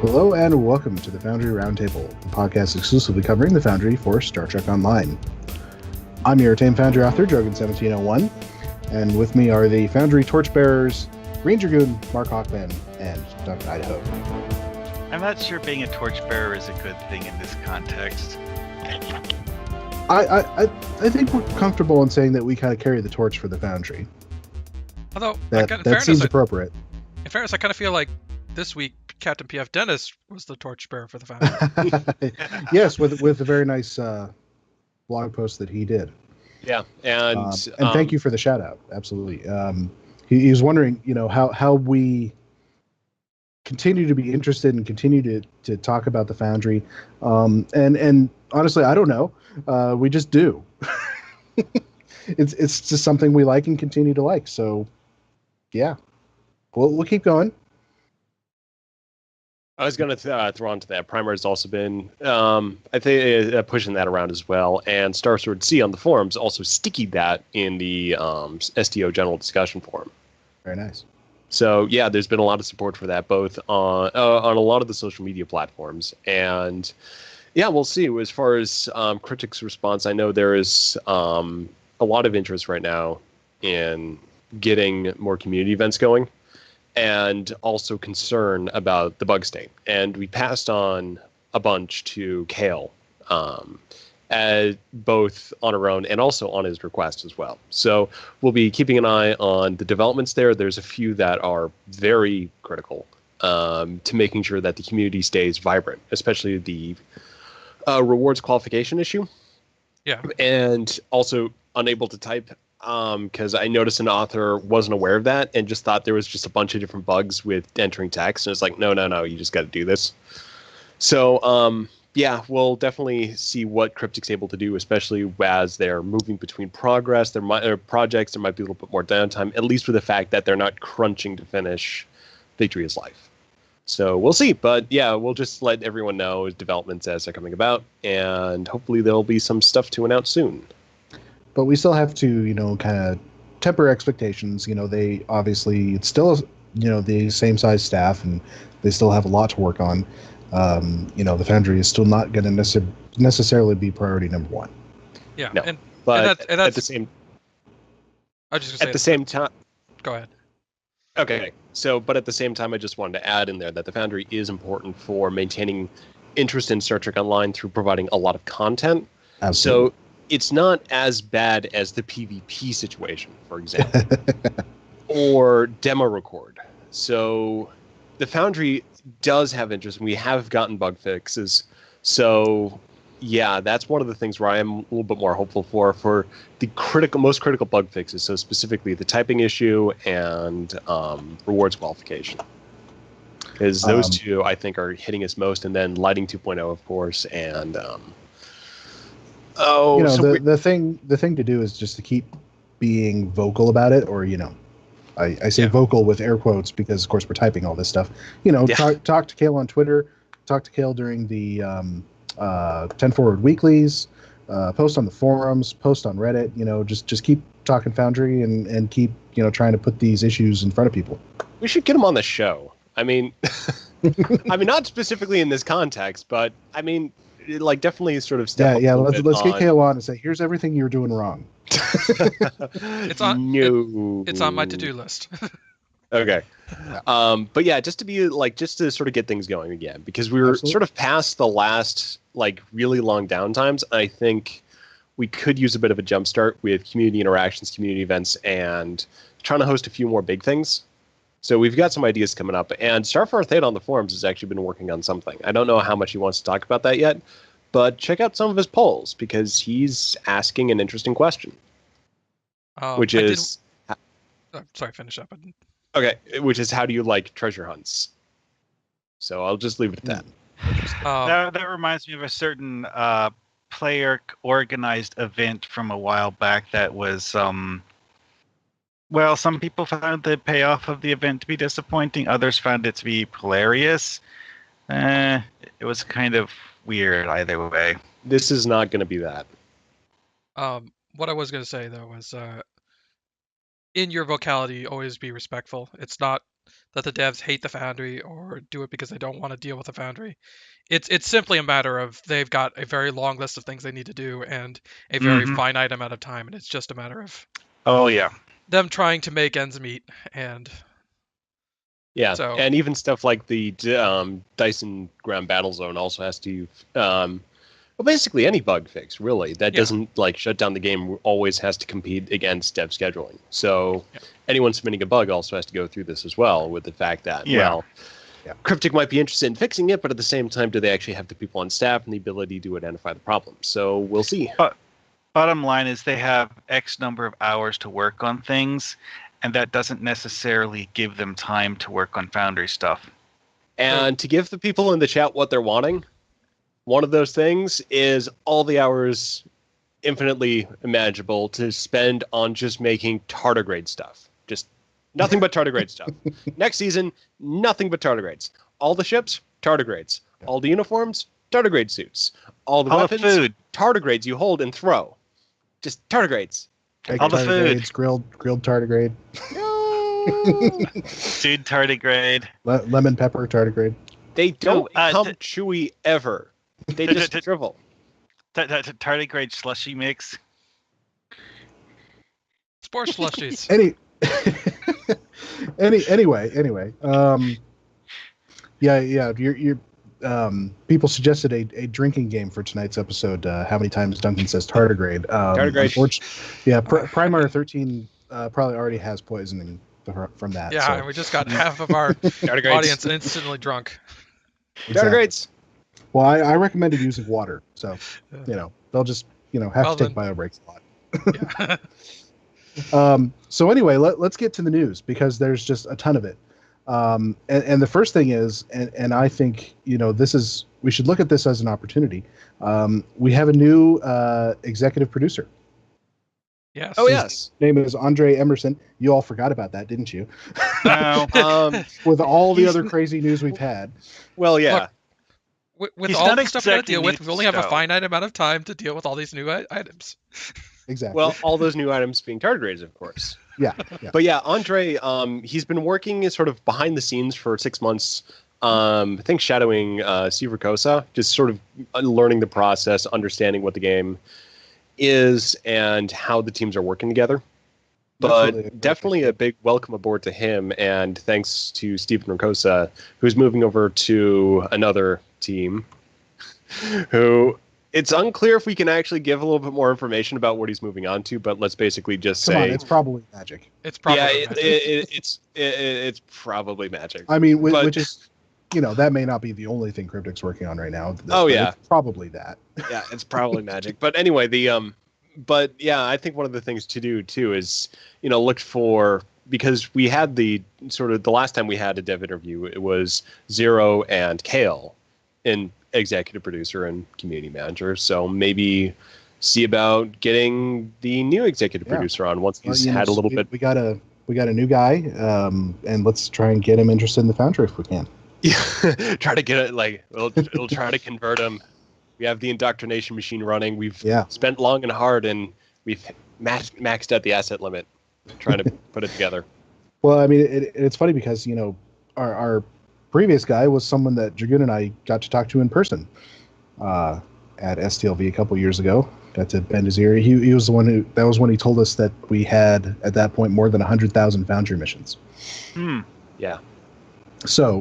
Hello and welcome to the Foundry Roundtable, a podcast exclusively covering the Foundry for Star Trek Online. I'm your tame Foundry author, Drogan1701, and with me are the Foundry torchbearers, Greendragoon, Markhawkman, and DuncanIdaho. I'm not sure being a torchbearer is a good thing in this context. I think we're comfortable in saying that we kind of carry the torch for the Foundry. Although, that seems appropriate. In fairness, I kind of feel like this week Captain P.F. Dennis was the torchbearer for the Foundry. Yes, with a very nice blog post that he did. Yeah, and thank you for the shout out. Absolutely. He was wondering, how we continue to be interested and continue to talk about the Foundry. And honestly, I don't know. We just do. It's just something we like and continue to like. So, yeah, we'll keep going. I was going to throw onto that. Primer has also been, I think, pushing that around as well. And Star Sword C on the forums also stickied that in the STO general discussion forum. Very nice. So, yeah, there's been a lot of support for that, both on a lot of the social media platforms. And, yeah, we'll see. As far as Cryptic's response, I know there is a lot of interest right now in getting more community events going, and also concern about the bug state. And we passed on a bunch to Kale, both on her own and also on his request as well. So we'll be keeping an eye on the developments there. There's a few that are very critical to making sure that the community stays vibrant, especially the rewards qualification issue. Yeah. And also unable to type, because I noticed an author wasn't aware of that and just thought there was just a bunch of different bugs with entering text. And it's like, no, you just got to do this. So, yeah, we'll definitely see what Cryptic's able to do, especially as they're moving between projects. There might be a little bit more downtime, at least with the fact that they're not crunching to finish Victory is Life. So we'll see. But, yeah, we'll just let everyone know developments as they're coming about. And hopefully there'll be some stuff to announce soon. But we still have to, kind of temper expectations. They obviously, it's still, the same size staff, and they still have a lot to work on. The Foundry is still not going to necessarily be priority number one. Yeah, no, and that's, at the same. I was just gonna say at the same time. Go ahead. Okay, so but at the same time, I just wanted to add in there that the Foundry is important for maintaining interest in Star Trek Online through providing a lot of content. Absolutely. So it's not as bad as the PvP situation, for example, or demo record. So the Foundry does have interest, and we have gotten bug fixes. So, yeah, that's one of the things where I am a little bit more hopeful for the most critical bug fixes. So specifically the typing issue and rewards qualification. Because those two, I think, are hitting us most, and then Lighting 2.0, of course, and... the thing to do is just to keep being vocal about it, or I say vocal with air quotes because of course we're typing all this stuff. Talk to Kale on Twitter, talk to Kale during the 10 Forward weeklies, post on the forums, post on Reddit. Just keep talking Foundry and keep trying to put these issues in front of people. We should get him on the show. I mean, not specifically in this context, but I mean. Definitely sort of step up. Yeah. Let's get Kale on and say, here's everything you're doing wrong. It's on my to-do list. Okay. But yeah, just to sort of get things going again, because we were sort of past the last really long downtimes. I think we could use a bit of a jump start with community interactions, community events, and trying to host a few more big things. So we've got some ideas coming up, and Starfire Theta on the forums has actually been working on something. I don't know how much he wants to talk about that yet, but check out some of his polls because he's asking an interesting question. Sorry, finish up. Okay, which is how do you like treasure hunts? So I'll just leave it at that. That reminds me of a certain player-organized event from a while back that was... Well, some people found the payoff of the event to be disappointing. Others found it to be hilarious. It was kind of weird either way. This is not going to be that. What I was going to say, though, was in your vocality, always be respectful. It's not that the devs hate the Foundry or do it because they don't want to deal with the Foundry. It's simply a matter of they've got a very long list of things they need to do and a very finite amount of time, and it's just a matter of them trying to make ends meet. And and even stuff like the Dyson Ground Battle Zone also has to basically any bug fix really that doesn't like shut down the game always has to compete against dev scheduling. So anyone submitting a bug also has to go through this as well, with the fact that Cryptic might be interested in fixing it, but at the same time, do they actually have the people on staff and the ability to identify the problem? So we'll see. But bottom line is they have X number of hours to work on things, and that doesn't necessarily give them time to work on Foundry stuff. And to give the people in the chat what they're wanting, one of those things is all the hours infinitely imaginable to spend on just making tardigrade stuff. Just nothing but tardigrade stuff. Next season, nothing but tardigrades. All the ships, tardigrades. All the uniforms, tardigrade suits. All the weapons, food. Tardigrades you hold and throw. Just tardigrades. All the food. Grilled tardigrade. Dude tardigrade. Lemon pepper tardigrade. They don't become chewy ever. They just shrivel. Tardigrade slushy mix. Spore slushies. Anyway. You're people suggested a drinking game for tonight's episode. How many times Duncan says tardigrade? Tardigrade. Primar 13 probably already has poisoning from that. Yeah, and we just got half of our audience instantly drunk. Tardigrades. Well, I recommended using water, so they'll just have to take bio breaks a lot. So anyway, let's get to the news because there's just a ton of it. And the first thing is, and I think we should look at this as an opportunity. We have a new executive producer. Yes. Oh yes. His name is Andre Emerson. You all forgot about that, didn't you? No. With all the other crazy news we've had. Well, yeah. Look, with all the stuff we got to deal with, we only have a finite amount of time to deal with all these new items. Exactly. Well, all those new items being tardigrades, of course. Yeah. But yeah, Andre, he's been working sort of behind the scenes for 6 months. I think shadowing Steve Ricosa, just sort of learning the process, understanding what the game is and how the teams are working together. But definitely a big welcome aboard to him, and thanks to Stephen Ricosa, who's moving over to another team, who it's unclear if we can actually give a little bit more information about what he's moving on to, but let's basically just say it's probably magic. It's probably it's probably magic. I mean, which is, that may not be the only thing Cryptic's working on right now. It's probably that. Yeah, it's probably magic. But anyway, I think one of the things to do too is, look for, because we had the last time we had a dev interview, it was Zero and Kale in executive producer and community manager. So maybe see about getting the new executive producer on once he's had a little bit. We got a new guy, and let's try and get him interested in the Foundry if we can. Yeah, try to get it we'll try to convert him. We have the indoctrination machine running. We've spent long and hard, and we've maxed out the asset limit, trying to put it together. Well, I mean, it's funny because our previous guy was someone that Dragoon and I got to talk to in person at STLV a couple years ago. Got to bend his ear. He was the one that was when he told us that we had at that point more than 100,000 Foundry missions. Yeah. So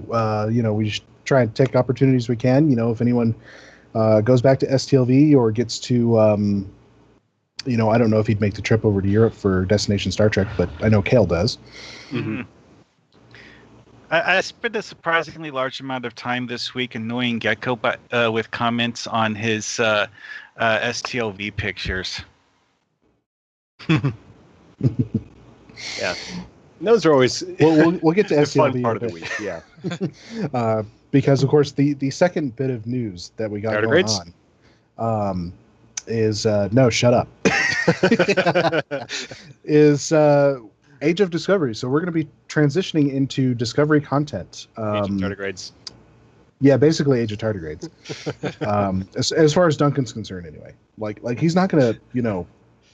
we should try and take opportunities we can. If anyone goes back to STLV or gets to, I don't know if he'd make the trip over to Europe for Destination Star Trek, but I know Kale does. Mm-hmm. I spent a surprisingly large amount of time this week annoying Gecko, but with comments on his STLV pictures. Yeah, those are always. We'll get to STLV fun part of the week. Yeah, because of course the second bit of news that we got going on is no, shut up. Is Age of Discovery. So we're going to be transitioning into Discovery content. Age of Tardigrades. Yeah, basically Age of Tardigrades. As far as Duncan's concerned, anyway. Like he's not going to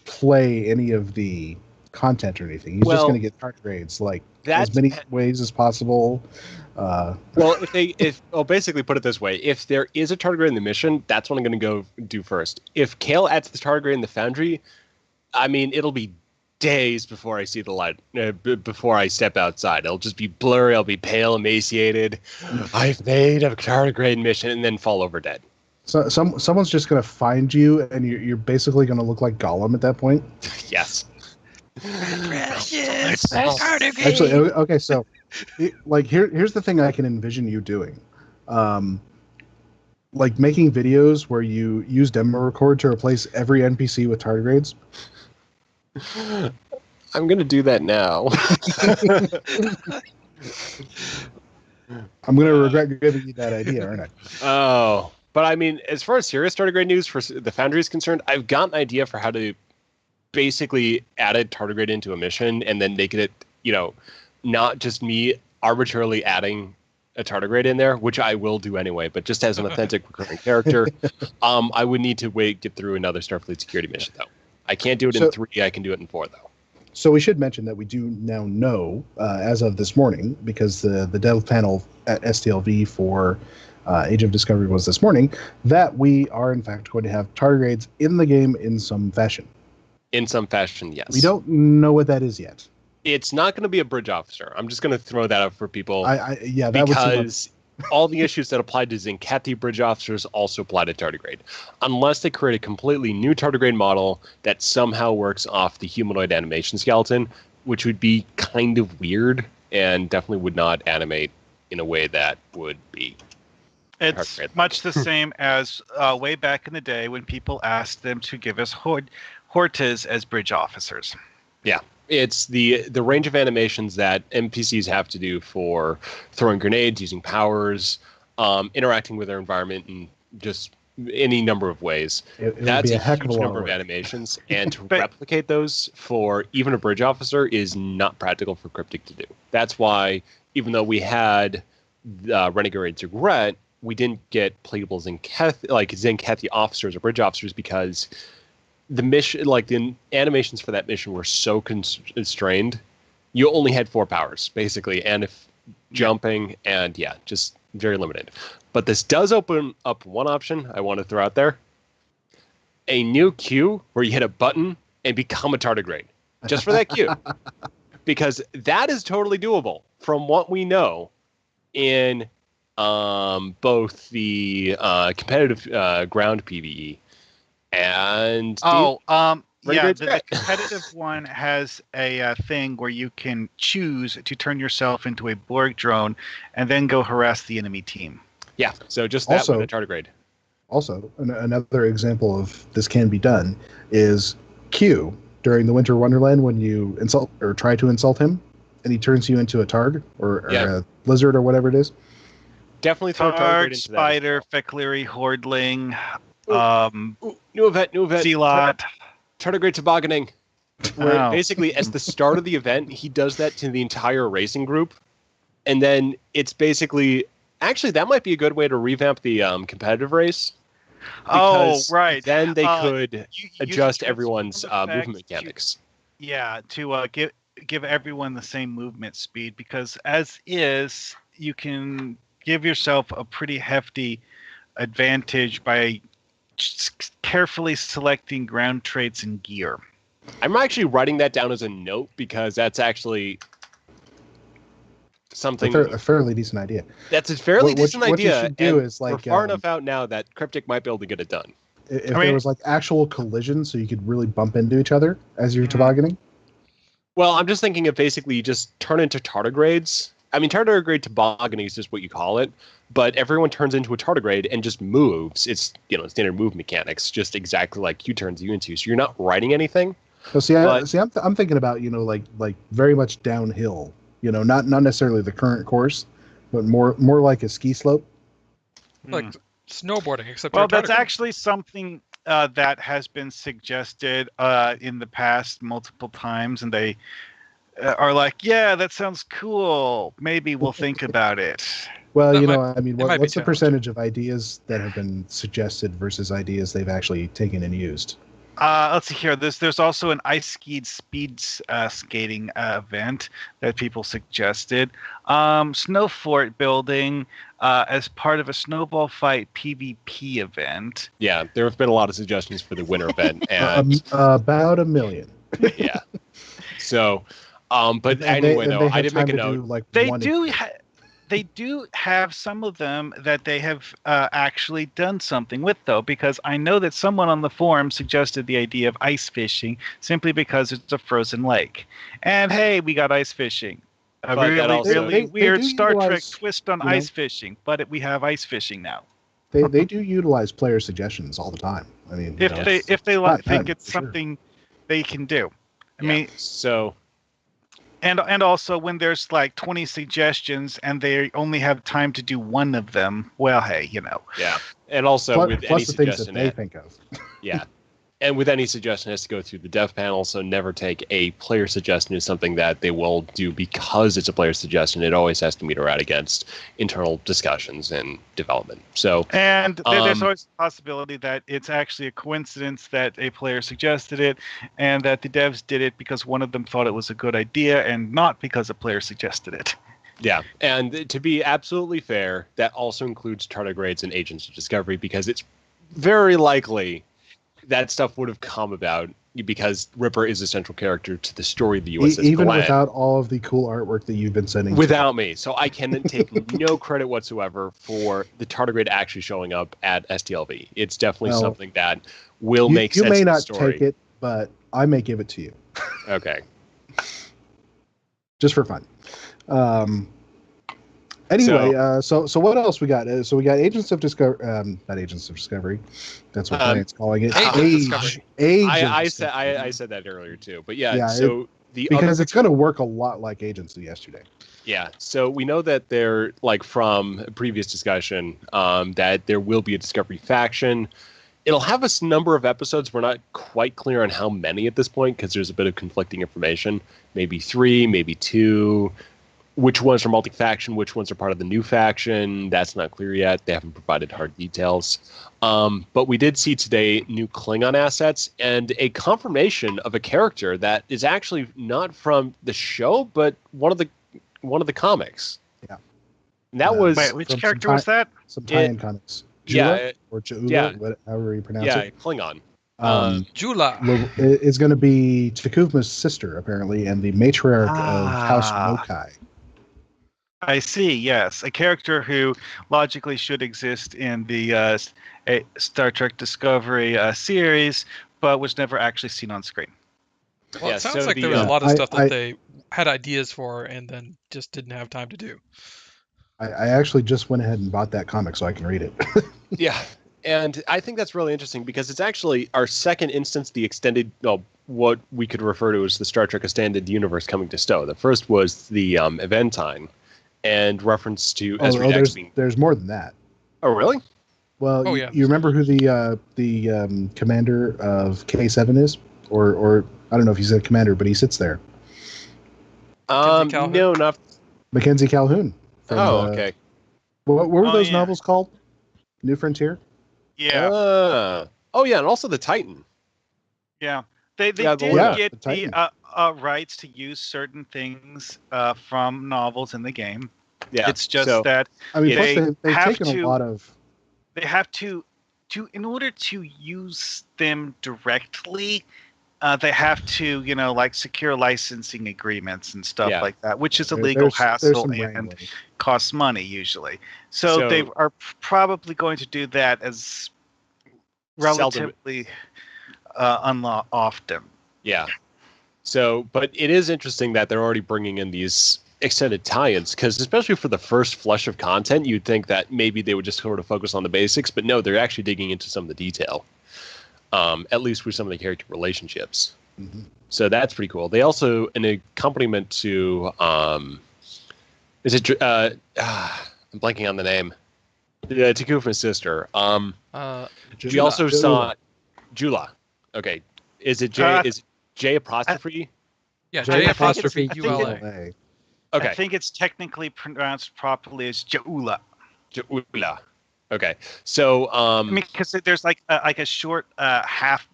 play any of the content or anything. He's just going to get tardigrades, like as many ways as possible. Well, basically put it this way: if there is a tardigrade in the mission, that's what I'm going to go do first. If Kale adds the tardigrade in the Foundry, I mean, it'll be days before I see the light, before I step outside. It'll just be blurry. I'll be pale, emaciated. I've made a tardigrade mission, and then fall over dead. So someone's just going to find you, and you're basically going to look like Gollum at that point. Yes. Precious. Actually, okay, so here's the thing I can envision you doing. Like making videos where you use demo record to replace every NPC with tardigrades. I'm going to do that now. I'm going to regret giving you that idea, aren't I? Oh, but I mean, as far as serious tardigrade news for the Foundry is concerned, I've got an idea for how to basically add a tardigrade into a mission and then make it, not just me arbitrarily adding a tardigrade in there, which I will do anyway, but just as an authentic recurring character. I would need to get through another Starfleet security mission, though. I can't do it in 3. I can do it in 4, though. So we should mention that we do now know, as of this morning, because the dev panel at STLV for Age of Discovery was this morning, that we are in fact going to have tardigrades in the game in some fashion. In some fashion, yes. We don't know what that is yet. It's not going to be a bridge officer. I'm just going to throw that up for people. Because all the issues that apply to Zincathi bridge officers also apply to tardigrade. Unless they create a completely new tardigrade model that somehow works off the humanoid animation skeleton, which would be kind of weird and definitely would not animate in a way that would be. It's much the same as way back in the day when people asked them to give us Hortas as bridge officers. Yeah. It's the range of animations that NPCs have to do for throwing grenades, using powers, interacting with their environment in just any number of ways. That's a huge number of animations, and to replicate those for even a bridge officer is not practical for Cryptic to do. That's why, even though we had Renegade's Regret, we didn't get playable Zincathi officers or bridge officers because the mission, the animations for that mission were so constrained. You only had 4 powers, basically, and if jumping, and just very limited. But this does open up one option I want to throw out there. A new queue where you hit a button and become a tardigrade. Just for that queue. Because that is totally doable from what we know in both the competitive ground PvE and the competitive one has a thing where you can choose to turn yourself into a Borg drone and then go harass the enemy team. Yeah, so just that with a tardigrade. Also, another example of this can be done is Q during the Winter Wonderland when you insult or try to insult him and he turns you into a targ or a lizard or whatever it is. Definitely throw a tardigrade into spider, Fecleary, Hordling. New event. Zealot. Tardigrade tobogganing. Where basically, at the start of the event, he does that to the entire racing group. And then it's basically... Actually, that might be a good way to revamp the competitive race. Right. Then they could adjust everyone's movement mechanics. To give everyone the same movement speed. Because as is, you can give yourself a pretty hefty advantage by carefully selecting ground traits and gear. I'm actually writing that down as a note because that's actually something a fairly decent idea. That's a fairly decent idea. What you should do is we're far enough out now that Cryptic might be able to get it done. If there was actual collision, so you could really bump into each other as you're tobogganing. Well, I'm just thinking of basically you just turn into tardigrades. I mean, tardigrade tobogganing is just what you call it, but everyone turns into a tardigrade and just moves. It's standard move mechanics, just exactly like Q turns you into. So you're not writing anything. So I'm thinking about like very much downhill. Not necessarily the current course, but more like a ski slope. Like snowboarding, except that's actually something that has been suggested in the past multiple times, and they are like, yeah, that sounds cool. Maybe we'll think about it. Well, what's the percentage of ideas that have been suggested versus ideas they've actually taken and used? Let's see here. There's also an ice speed skating event that people suggested. Snow fort building as part of a snowball fight PvP event. Yeah, there have been a lot of suggestions for the winter event, and about 1 million. Yeah. So, but And anyway, they though, have I did time make a to do, note. like, They one do. exhibit. They do have some of them that they have actually done something with, though, because I know that someone on the forum suggested the idea of ice fishing simply because it's a frozen lake. And hey, we got ice fishing. A But that also- really They weird do Star Trek utilize, twist on you know, ice fishing, but we have ice fishing now. They do utilize player suggestions all the time. I mean, If they not think bad, it's for sure. something they can do. I Yeah, mean, so and also when there's like 20 suggestions and they only have time to do one of them, well, hey, yeah, and also plus, with any plus the things that suggestion, they think of. yeah, and with any suggestion, it has to go through the dev panel. So never take a player suggestion as something that they will do because it's a player suggestion. It always has to meter out against internal discussions and development. So and there's always a possibility that it's actually a coincidence that a player suggested it and that the devs did it because one of them thought it was a good idea and not because a player suggested it. yeah, and to be absolutely fair, that also includes tardigrades and agents of discovery, because it's very likely that stuff would have come about because Ripper is a central character to the story of the USS Even Glenn, without all of the cool artwork that you've been sending. without me. So I can take no credit whatsoever for the tardigrade actually showing up at STLV. It's definitely something that will make sense. You may in the not story. take it, but I may give it to you. Okay. Just for fun. Anyway, so what else we got? So we got Agents of Discovery, not Agents of Discovery. That's what Brian's calling it. I said that earlier too, but yeah. So because it's going to work a lot like Agents of yesterday. Yeah. So we know that they're like from a previous discussion that there will be a Discovery faction. It'll have a number of episodes. We're not quite clear on how many at this point because there's a bit of conflicting information. Maybe 3, maybe 2. Which ones are multi-faction, which ones are part of the new faction, that's not clear yet. They haven't provided hard details. But we did see today new Klingon assets and a confirmation of a character that is actually not from the show, but one of the comics. Yeah. And that was... Wait, which character was that? Some tie-in comics. Jula, or Jaula, however you pronounce it. Yeah, Klingon. Jula. It's going to be Takuma's sister, apparently, and the matriarch of House Mokai. I see, yes. A character who logically should exist in the Star Trek Discovery series, but was never actually seen on screen. Well, it sounds like there was a lot of stuff that they had ideas for and then just didn't have time to do. I actually just went ahead and bought that comic so I can read it. Yeah, and I think that's really interesting because it's actually our second instance, the extended, what we could refer to as the Star Trek Extended Universe coming to Stowe. The first was the Eventine. And reference to Ezri Dex being... There's more than that. Oh, really? Well, you remember who the commander of K7 is? Or I don't know if he's a commander, but he sits there. No, not... Mackenzie Calhoun. Okay. What were those novels called? New Frontier? Yeah. Oh, yeah, and also the Titan. Yeah. They did get the rights to use certain things from novels in the game. Yeah, it's just that they've taken a lot of. They have to in order to use them directly, they have to secure licensing agreements and stuff like that, which is a legal hassle and costs money usually. So they are probably going to do that as relatively often. Yeah. So, but it is interesting that they're already bringing in these extended tie-ins, because especially for the first flush of content, you'd think that maybe they would just sort of focus on the basics, but no, they're actually digging into some of the detail, at least with some of the character relationships. Mm-hmm. So that's pretty cool. They also, in accompaniment to, I'm blanking on the name, Takuma's sister. We also saw Jula. Okay. Is it J apostrophe? Yeah, J apostrophe ULA. Okay. I think it's technically pronounced properly as Jaula. Jaula. Okay. So because there's like a short half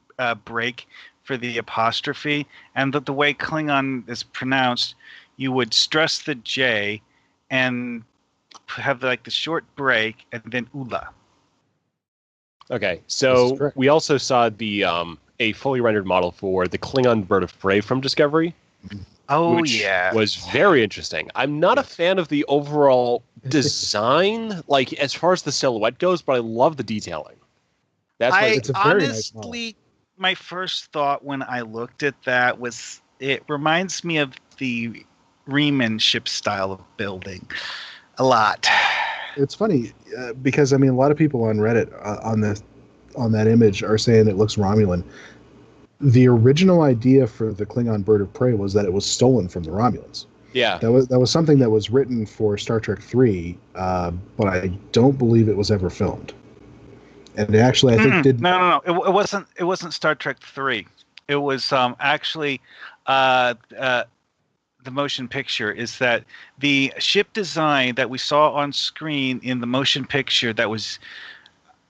break for the apostrophe, and the way Klingon is pronounced, you would stress the J and have like the short break and then Ula. Okay, so we also saw the a fully rendered model for the Klingon Bird-of-Prey from Discovery. Oh, which yeah. was very interesting. I'm not a fan of the overall design, like as far as the silhouette goes, but I love the detailing. It's a very nice model. Honestly, my first thought when I looked at that was it reminds me of the Riemann ship style of building a lot. It's funny because I mean a lot of people on Reddit on that image are saying it looks Romulan. The original idea for the Klingon Bird-of-Prey was that it was stolen from the Romulans. Yeah, that was something that was written for Star Trek 3, but I don't believe it was ever filmed. And it actually, I think, did no. It wasn't Star Trek 3. It was actually the motion picture. Is that the ship design that we saw on screen in the motion picture that was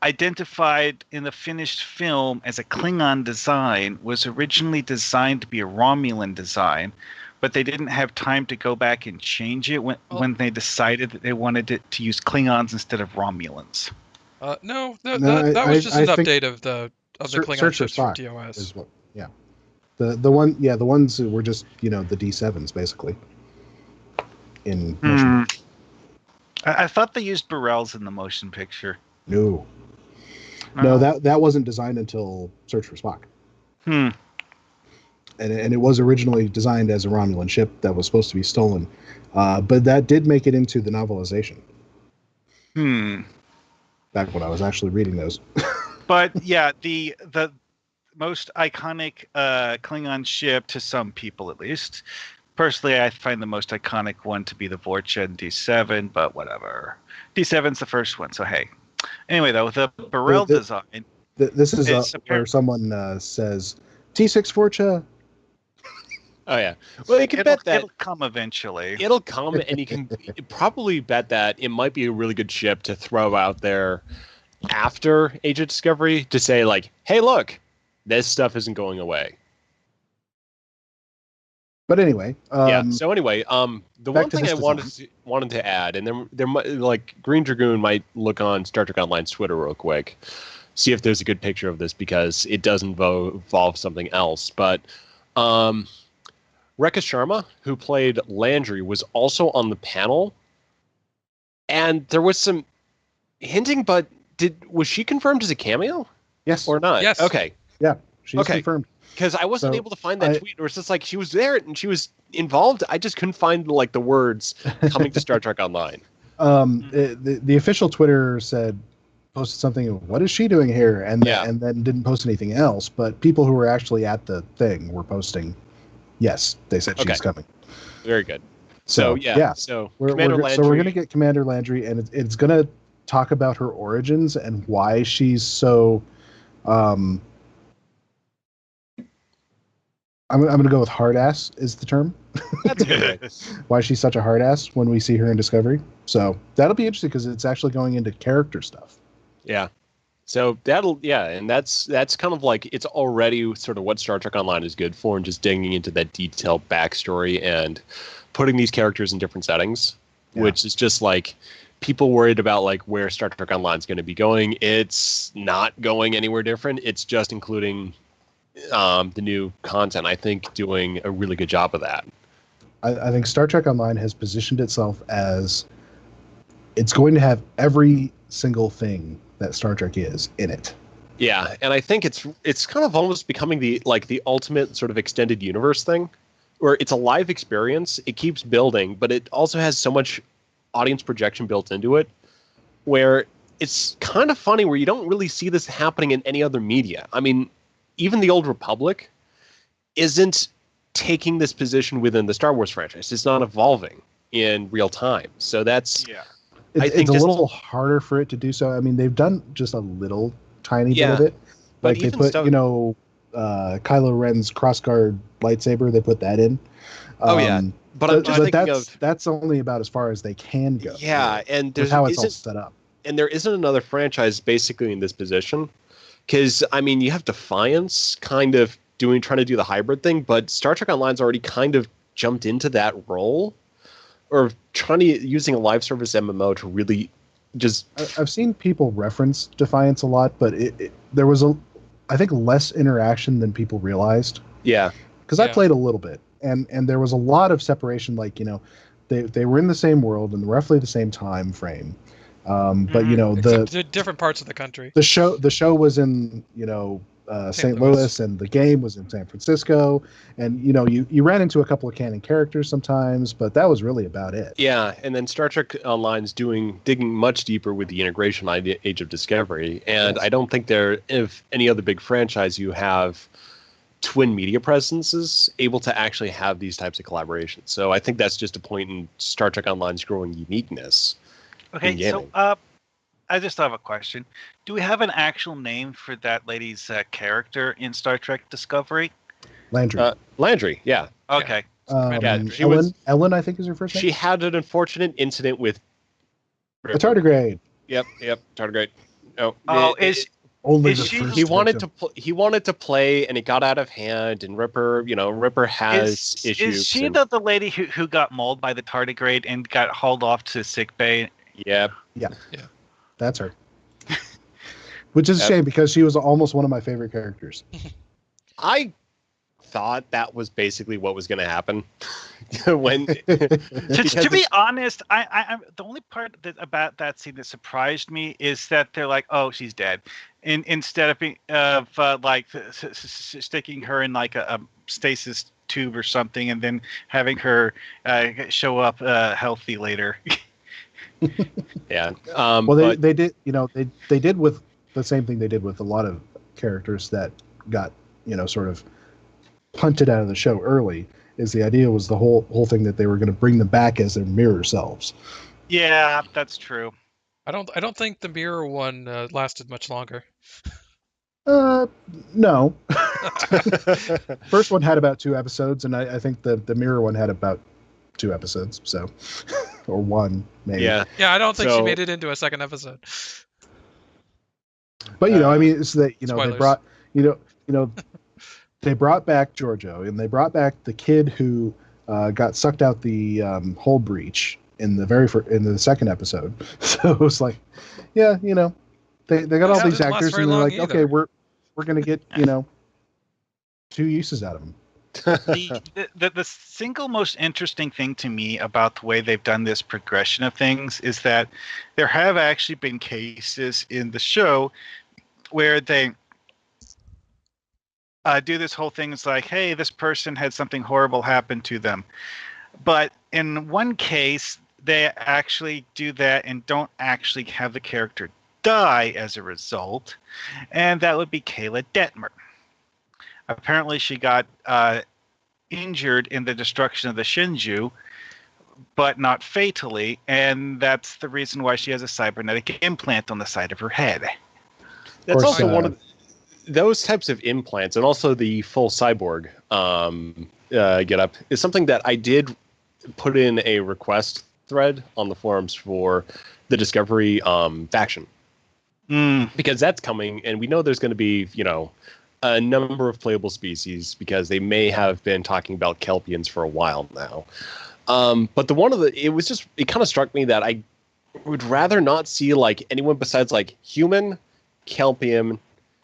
identified in the finished film as a Klingon design was originally designed to be a Romulan design, but they didn't have time to go back and change it when they decided that they wanted it to use Klingons instead of Romulans. No, that was just an update of the Klingon ships from TOS. The ones who were just the D7s basically. In motion. I thought they used Burrells in the motion picture. No, that wasn't designed until Search for Spock. And it was originally designed as a Romulan ship that was supposed to be stolen, but that did make it into the novelization. Back when I was actually reading those. But yeah, the most iconic Klingon ship to some people, at least. Personally, I find the most iconic one to be the Vorchen D7, but whatever. D7's the first one, so hey. Anyway, though, the Burrell design. This is where someone says, T6 Vorcha. Oh, yeah. Well, you can bet that it'll come eventually. It'll come, and you can probably bet that it might be a really good ship to throw out there after Age of Discovery to say, like, hey, look, this stuff isn't going away. But anyway, So anyway, the one thing I wanted to add, and there might, like, Greendragoon might look on Star Trek Online's Twitter real quick, see if there's a good picture of this because it does involve something else. But Rekha Sharma, who played Landry, was also on the panel, and there was some hinting. But was she confirmed as a cameo? Yes or not? Yes. Okay. Yeah, she's confirmed. Because I wasn't able to find that tweet, or it's just like she was there and she was involved. I just couldn't find like the words coming to Star Trek Online. The official Twitter posted something. What is she doing here? And then didn't post anything else. But people who were actually at the thing were posting. Yes, they said she's coming. Very good. So we're going to get Commander Landry, and it's going to talk about her origins and why she's so. I'm going to go with hard ass is the term. That's good. Why she's such a hard ass when we see her in Discovery. So that'll be interesting because it's actually going into character stuff. Yeah. So and that's kind of like it's already sort of what Star Trek Online is good for, and just digging into that detailed backstory and putting these characters in different settings, which is just like people worried about like where Star Trek Online is going to be going. It's not going anywhere different. It's just including the new content. I think doing a really good job of that. I think Star Trek Online has positioned itself as it's going to have every single thing that Star Trek is in it. Yeah, and I think it's kind of almost becoming the ultimate sort of extended universe thing, where it's a live experience. It keeps building, but it also has so much audience projection built into it, where it's kind of funny where you don't really see this happening in any other media. I mean, even the Old Republic isn't taking this position within the Star Wars franchise. It's not evolving in real time. So that's it's a little harder for it to do so. I mean, they've done just a little tiny bit of it. Like they put, Kylo Ren's crossguard lightsaber. They put that in. But that's only about as far as they can go. Yeah, and there's how it's all set up. And there isn't another franchise basically in this position Because, I mean, you have Defiance kind of trying to do the hybrid thing, but Star Trek Online's already kind of jumped into that role, or using a live service MMO to really just... I've seen people reference Defiance a lot, but there was I think less interaction than people realized. Yeah. Because I played a little bit, and there was a lot of separation, like, they were in the same world in roughly the same time frame. But the different parts of the country. The show was in St. Louis, and the game was in San Francisco, and you ran into a couple of canon characters sometimes, but that was really about it. Yeah, and then Star Trek Online's digging much deeper with the integration on Age of Discovery, and I don't think if any other big franchise you have twin media presences able to actually have these types of collaborations. So I think that's just a point in Star Trek Online's growing uniqueness. Okay, so I just have a question. Do we have an actual name for that lady's character in Star Trek Discovery? Landry. Landry, yeah. Okay. Ellen, I think is her first name. She had an unfortunate incident with a tardigrade. Yep, tardigrade. He wanted to play, and it got out of hand. And Ripper has issues. Is she the lady who got mauled by the tardigrade and got hauled off to sick bay? Yeah. That's her. Which is a shame, because she was almost one of my favorite characters. I thought that was basically what was going to happen. To be honest, I the only part about that scene that surprised me is that they're like, "Oh, she's dead," instead of sticking her in like a stasis tube or something, and then having her show up healthy later. Yeah. They did. They did with the same thing they did with a lot of characters that got sort of punted out of the show early. Is the idea was the whole thing that they were going to bring them back as their mirror selves. Yeah, that's true. I don't think the mirror one lasted much longer. No. First one had about 2 episodes, and I think the mirror one had about 2 episodes. So, or 1 maybe. Yeah. I don't think she made it into a second episode. But it's that spoilers. They brought they brought back Giorgio, and they brought back the kid who got sucked out the hull breach in the second episode. So it was like, they got all these actors, and they're like, okay, we're gonna get 2 uses out of them. The single most interesting thing to me about the way they've done this progression of things is that there have actually been cases in the show where they do this whole thing. It's like, hey, this person had something horrible happen to them. But in one case, they actually do that and don't actually have the character die as a result. And that would be Kayla Detmer. Apparently, she got injured in the destruction of the Shinju, but not fatally. And that's the reason why she has a cybernetic implant on the side of her head. That's also one of those types of implants, and also the full cyborg get up, is something that I did put in a request thread on the forums for the Discovery faction. Because that's coming, and we know there's going to be, a number of playable species, because they may have been talking about Kelpians for a while now. But it kind of struck me that I would rather not see like anyone besides like human, Kelpian,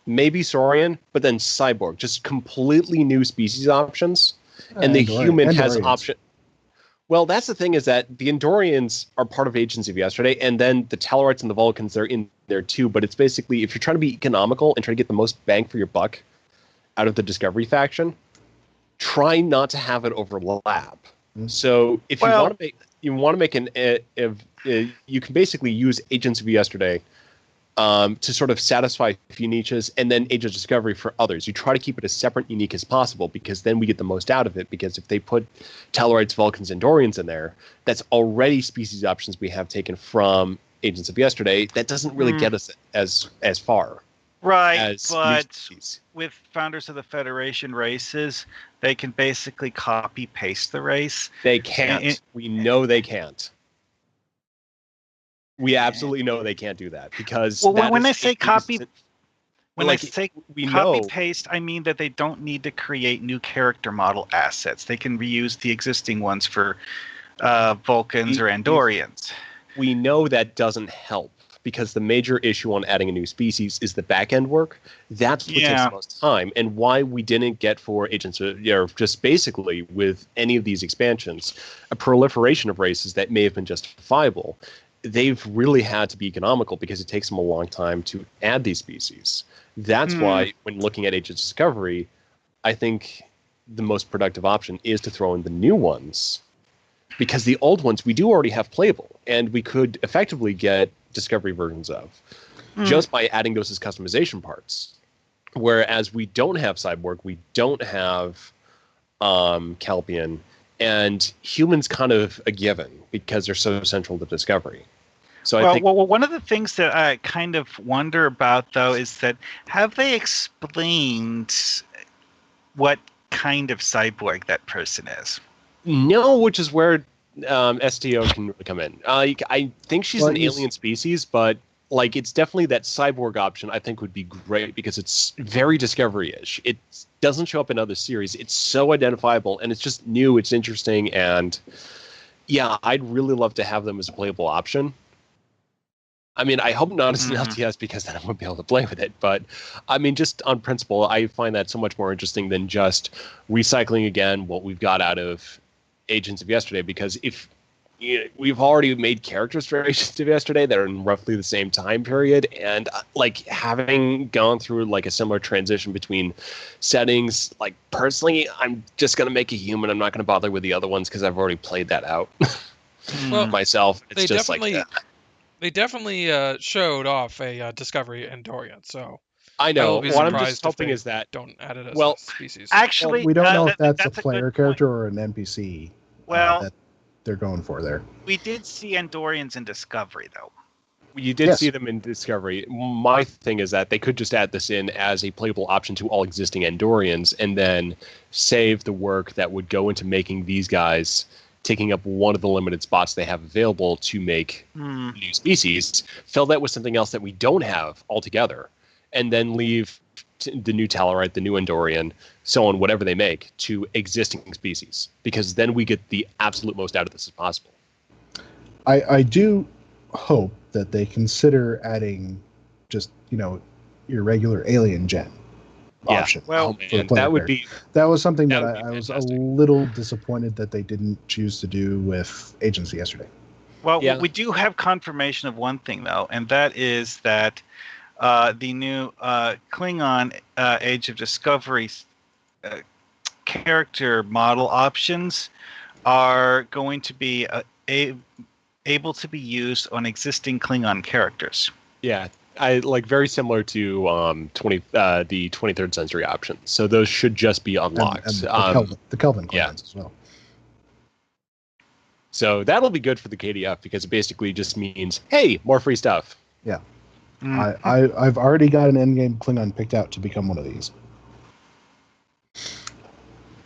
maybe Saurian, but then cyborg, just completely new species options. And the human has option. Well, that's the thing, is that the Andorians are part of Agents of Yesterday, and then the Tellarites and the Vulcans, they're in there too. But it's basically, if you're trying to be economical and try to get the most bang for your buck out of the Discovery faction, try not to have it overlap. So if you want to make you can basically use Agents of Yesterday to sort of satisfy a few niches, and then Age of Discovery for others. You try to keep it as separate and unique as possible, because then we get the most out of it. Because if they put Tellarites, Vulcans, and Dorians in there, that's already species options we have taken from Agents of Yesterday. That doesn't really get us as far. Right, but with Founders of the Federation races, they can basically copy-paste the race. They can't. We know they can't. We absolutely know they can't do that, because when I say copy, When like, I say we copy know paste, I mean that they don't need to create new character model assets. They can reuse the existing ones for Vulcans or Andorians. we know that doesn't help, because the major issue on adding a new species is the back end work. That's what takes the most time, and why we didn't get for Agents, or just basically with any of these expansions, a proliferation of races that may have been justifiable. They've really had to be economical because it takes them a long time to add these species. That's why, when looking at Agents Discovery, I think the most productive option is to throw in the new ones, because the old ones we do already have playable, and we could effectively get Discovery versions of just by adding those as customization parts. Whereas we don't have Cyborg, we don't have Kelpian, and humans kind of a given because they're so central to Discovery. So I think one of the things that I kind of wonder about, though, is that have they explained what kind of cyborg that person is? No, which is where STO can really come in. I think she's an alien species, but like it's definitely that cyborg option I think would be great because it's very Discovery-ish. It doesn't show up in other series. It's so identifiable, and it's just new, it's interesting, and yeah, I'd really love to have them as a playable option. I mean, I hope not as an LTS because then I won't be able to play with it. But, I mean, just on principle, I find that so much more interesting than just recycling again what we've got out of Agents of Yesterday. Because if we've already made characters for Agents of Yesterday that are in roughly the same time period, and like having gone through like a similar transition between settings, like personally, I'm just going to make a human. I'm not going to bother with the other ones because I've already played that out myself. It's just like that. They definitely showed off a Discovery Andorian, so I know. What I'm just hoping is that don't add it as a species. Actually, we don't know if that's a player character or an NPC. That they're going for there. We did see Andorians in Discovery, though. You did see them in Discovery. My thing is that they could just add this in as a playable option to all existing Andorians, and then save the work that would go into making these guys taking up one of the limited spots they have available to make new species, fill that with something else that we don't have altogether, and then leave the new Tallarite, the new Andorian, so on, whatever they make, to existing species. Because then we get the absolute most out of this as possible. I do hope that they consider adding just, your regular alien gen option. Well, that was something that I was a little disappointed that they didn't choose to do with Agents Yesterday. Well, we do have confirmation of one thing, though, and that is that the new Klingon Age of Discovery character model options are going to be able to be used on existing Klingon characters. Yeah. I like very similar to the 23rd century options. So those should just be unlocked. And the Kelvin Klingons as well. So that'll be good for the KDF because it basically just means, hey, more free stuff. Yeah. I've already got an endgame Klingon picked out to become one of these.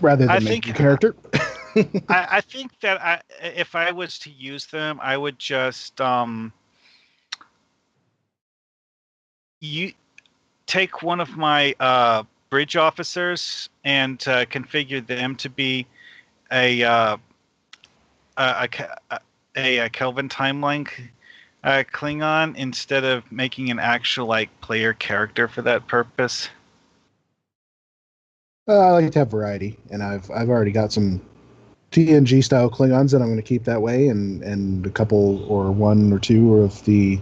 Rather than make a character. I think that if I was to use them, I would just you take one of my bridge officers and configure them to be a Kelvin timeline Klingon instead of making an actual player character for that purpose. I like to have variety, and I've already got some TNG style Klingons that I'm going to keep that way, and a couple or one or two of the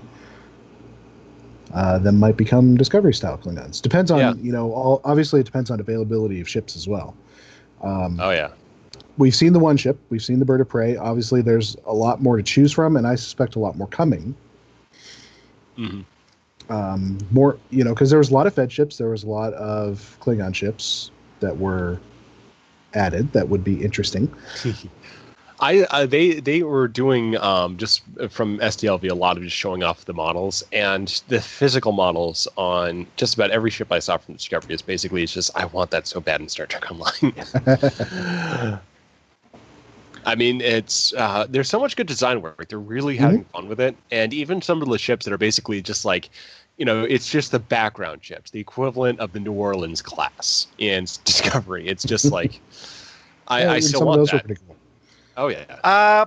them might become Discovery style Klingons. Depends on obviously it depends on availability of ships as well. We've seen the one ship, we've seen the Bird-of-Prey. Obviously, there's a lot more to choose from, and I suspect a lot more coming. More, because there was a lot of Fed ships, there was a lot of Klingon ships that were added that would be interesting. They were doing just from STLV a lot of just showing off the models, and the physical models on just about every ship I saw from Discovery is basically it's just I want that so bad in Star Trek Online. I mean, it's there's so much good design work. They're really having fun with it, and even some of the ships that are basically just like, it's just the background ships, the equivalent of the New Orleans class in Discovery. It's just like, I still want that. Cool. Oh yeah.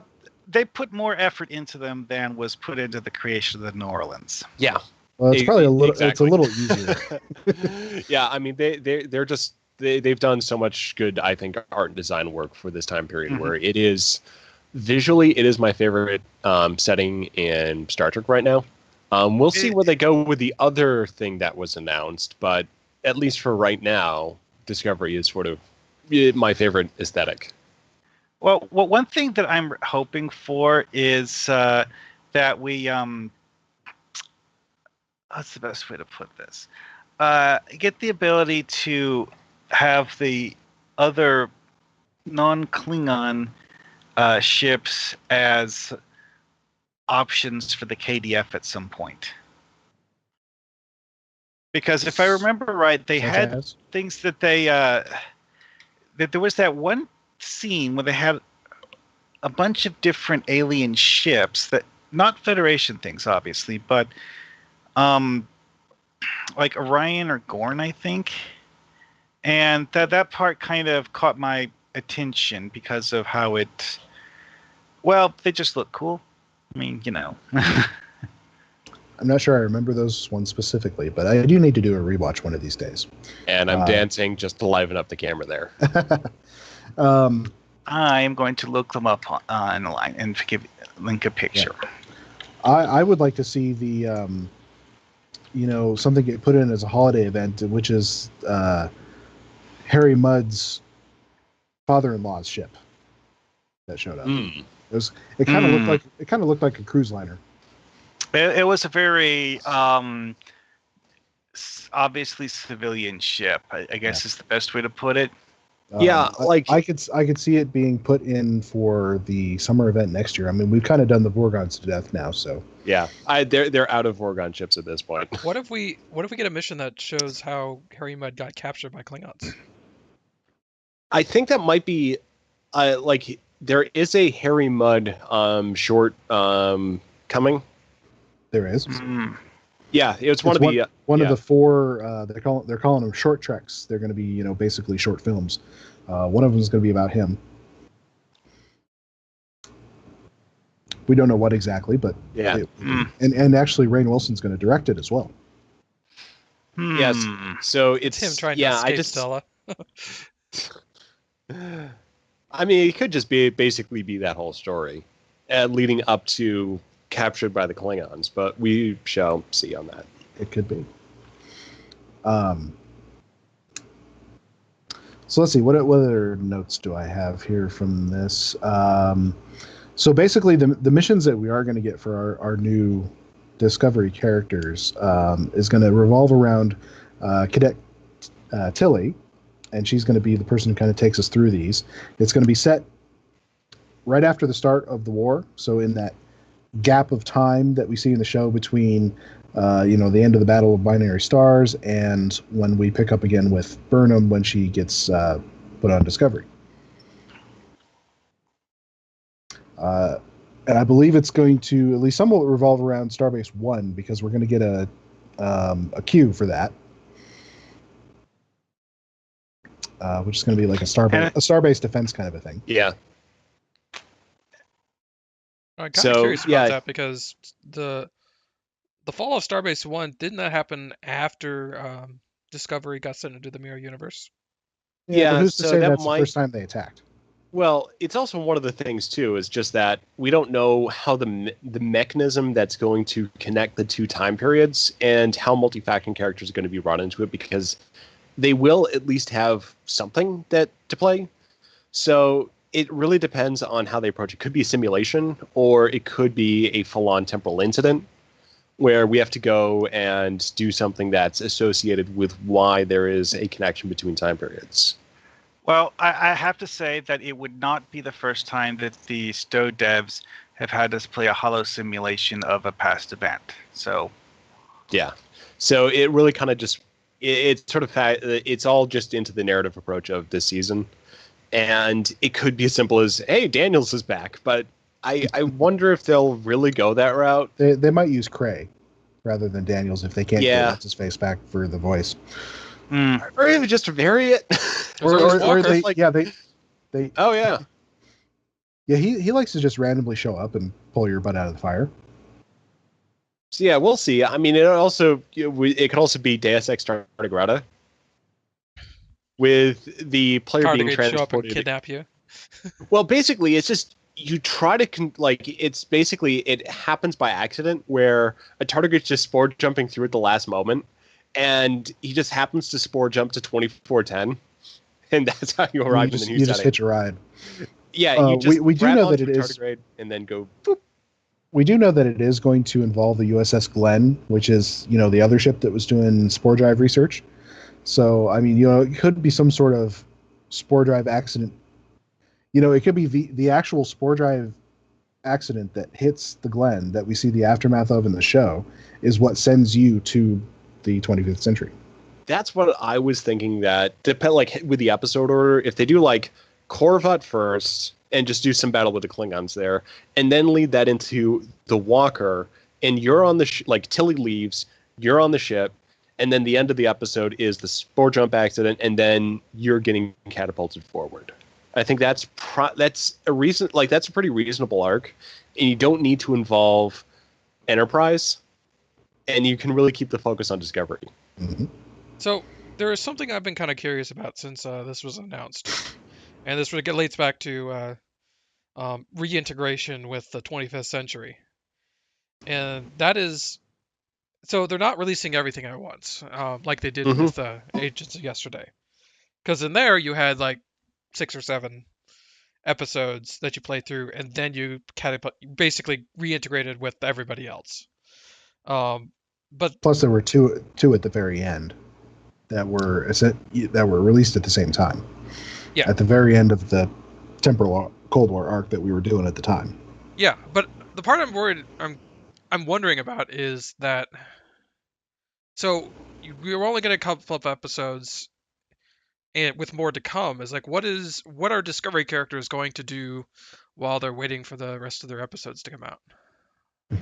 They put more effort into them than was put into the creation of the New Orleans. Yeah. Well, it's probably a little. Exactly. It's a little easier. Yeah, I mean, they're just. They've done so much good, I think, art and design work for this time period where it is visually, it is my favorite setting in Star Trek right now. We'll see where they go with the other thing that was announced, but at least for right now, Discovery is sort of my favorite aesthetic. Well, one thing that I'm hoping for is that we what's the best way to put this? Get the ability to have the other non-Klingon ships as options for the KDF at some point. Because if I remember right, they had things that they that there was that one scene where they had a bunch of different alien ships that, not Federation things obviously, but like Orion or Gorn, I think. And that part kind of caught my attention because of how they just look cool. I mean, I'm not sure I remember those ones specifically, but I do need to do a rewatch one of these days. And I'm dancing just to liven up the camera there. I am going to look them up online and link a picture. Yeah. I would like to see the, something get put in as a holiday event, which is Harry Mudd's father-in-law's ship that showed up. It kind of looked like a cruise liner. It was a very obviously civilian ship, I guess is the best way to put it. I could see it being put in for the summer event next year. I mean, we've kind of done the Vorgons to death now, so yeah, they're out of Vorgon ships at this point. What if we get a mission that shows how Harry Mudd got captured by Klingons? I think that might be there is a Harry Mudd short coming. There is. Yeah, it's one of the four. They're calling them short treks. They're going to be basically short films. One of them is going to be about him. We don't know what exactly, but yeah. And actually, Rainn Wilson's going to direct it as well. Yes. So it's him trying to escape Stella. I mean, it could just basically be that whole story, leading up to captured by the Klingons, but we shall see on that. It could be. So let's see, what other notes do I have here from this? So basically, the missions that we are going to get for our new Discovery characters is going to revolve around Cadet Tilly, and she's going to be the person who kind of takes us through these. It's going to be set right after the start of the war, so in that gap of time that we see in the show between the end of the Battle of Binary Stars and when we pick up again with Burnham when she gets put on Discovery. And I believe it's going to at least somewhat revolve around Starbase 1 because we're going to get a queue for that, which is going to be like a Starbase defense kind of a thing. Yeah. I'm kind of curious about that because the fall of Starbase 1, didn't that happen after Discovery got sent into the Mirror Universe? Yeah, but who's to say that's the first time they attacked? Well, it's also one of the things, too, is just that we don't know how the mechanism that's going to connect the two time periods and how multi-faction characters are going to be brought into it, because they will at least have something to play. So it really depends on how they approach it. It could be a simulation, or it could be a full-on temporal incident where we have to go and do something that's associated with why there is a connection between time periods. Well, I have to say that it would not be the first time that the Stowe devs have had us play a hollow simulation of a past event. So, yeah. So it really kind of just it's all just into the narrative approach of this season. And it could be as simple as, hey, Daniels is back. But I wonder if they'll really go that route. They might use Cray rather than Daniels if they can't get Yeah. what's his face back for the voice. Or even just vary it. or they, like, yeah, they. Oh yeah. Yeah, he likes to just randomly show up and pull your butt out of the fire. So yeah, we'll see. I mean, it could also be Deus Ex Tardigrade, with the player being Tardigrade show up and transported. kidnap you. Well, basically, it's just you try to it's basically it happens by accident where a Tardigrade's just spore jumping through at the last moment, and he just happens to spore jump to 2410, and that's how you arrive in the new setting. You just hitch a ride. Yeah, you just we do know that it is Tardigrade and then go boop. We do know that it is going to involve the USS Glenn, which is, the other ship that was doing spore drive research. So, I mean, it could be some sort of spore drive accident. It could be the actual spore drive accident that hits the Glenn that we see the aftermath of in the show is what sends you to the 25th century. That's what I was thinking, that with the episode order, if they do Korvat first and just do some battle with the Klingons there, and then lead that into the Walker, and you're on the Tilly leaves, you're on the ship, and then the end of the episode is the spore jump accident, and then you're getting catapulted forward. I think that's a pretty reasonable arc, and you don't need to involve Enterprise, and you can really keep the focus on Discovery. Mm-hmm. So there is something I've been kind of curious about since this was announced. And this relates back to reintegration with the 25th century. And that is... So they're not releasing everything at once, like they did with Agents of Yesterday. Because in there, you had 6 or 7 episodes that you played through, and then you basically reintegrated with everybody else. But plus, there were two at the very end that were released at the same time. Yeah. At the very end of the temporal Cold War arc that we were doing at the time. Yeah, but the part I'm wondering about is that, so we're only getting a couple of episodes, and with more to come, is what are Discovery characters going to do while they're waiting for the rest of their episodes to come out?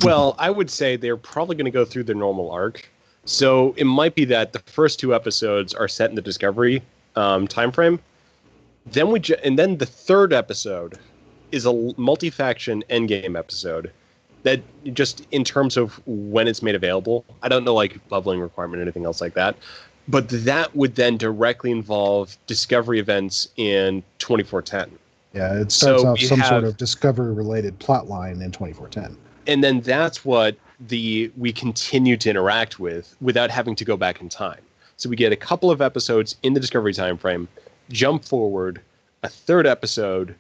Well, I would say they're probably going to go through their normal arc. So it might be that the first 2 episodes are set in the Discovery time frame. Then then the 3rd episode is a multi-faction endgame episode that, just in terms of when it's made available, I don't know leveling requirement or anything else like that, but that would then directly involve Discovery events in 2410. Yeah, it starts off some sort of Discovery-related plot line in 2410. And then that's what we continue to interact with without having to go back in time. So we get a couple of episodes in the Discovery time frame, jump forward, a 3rd episode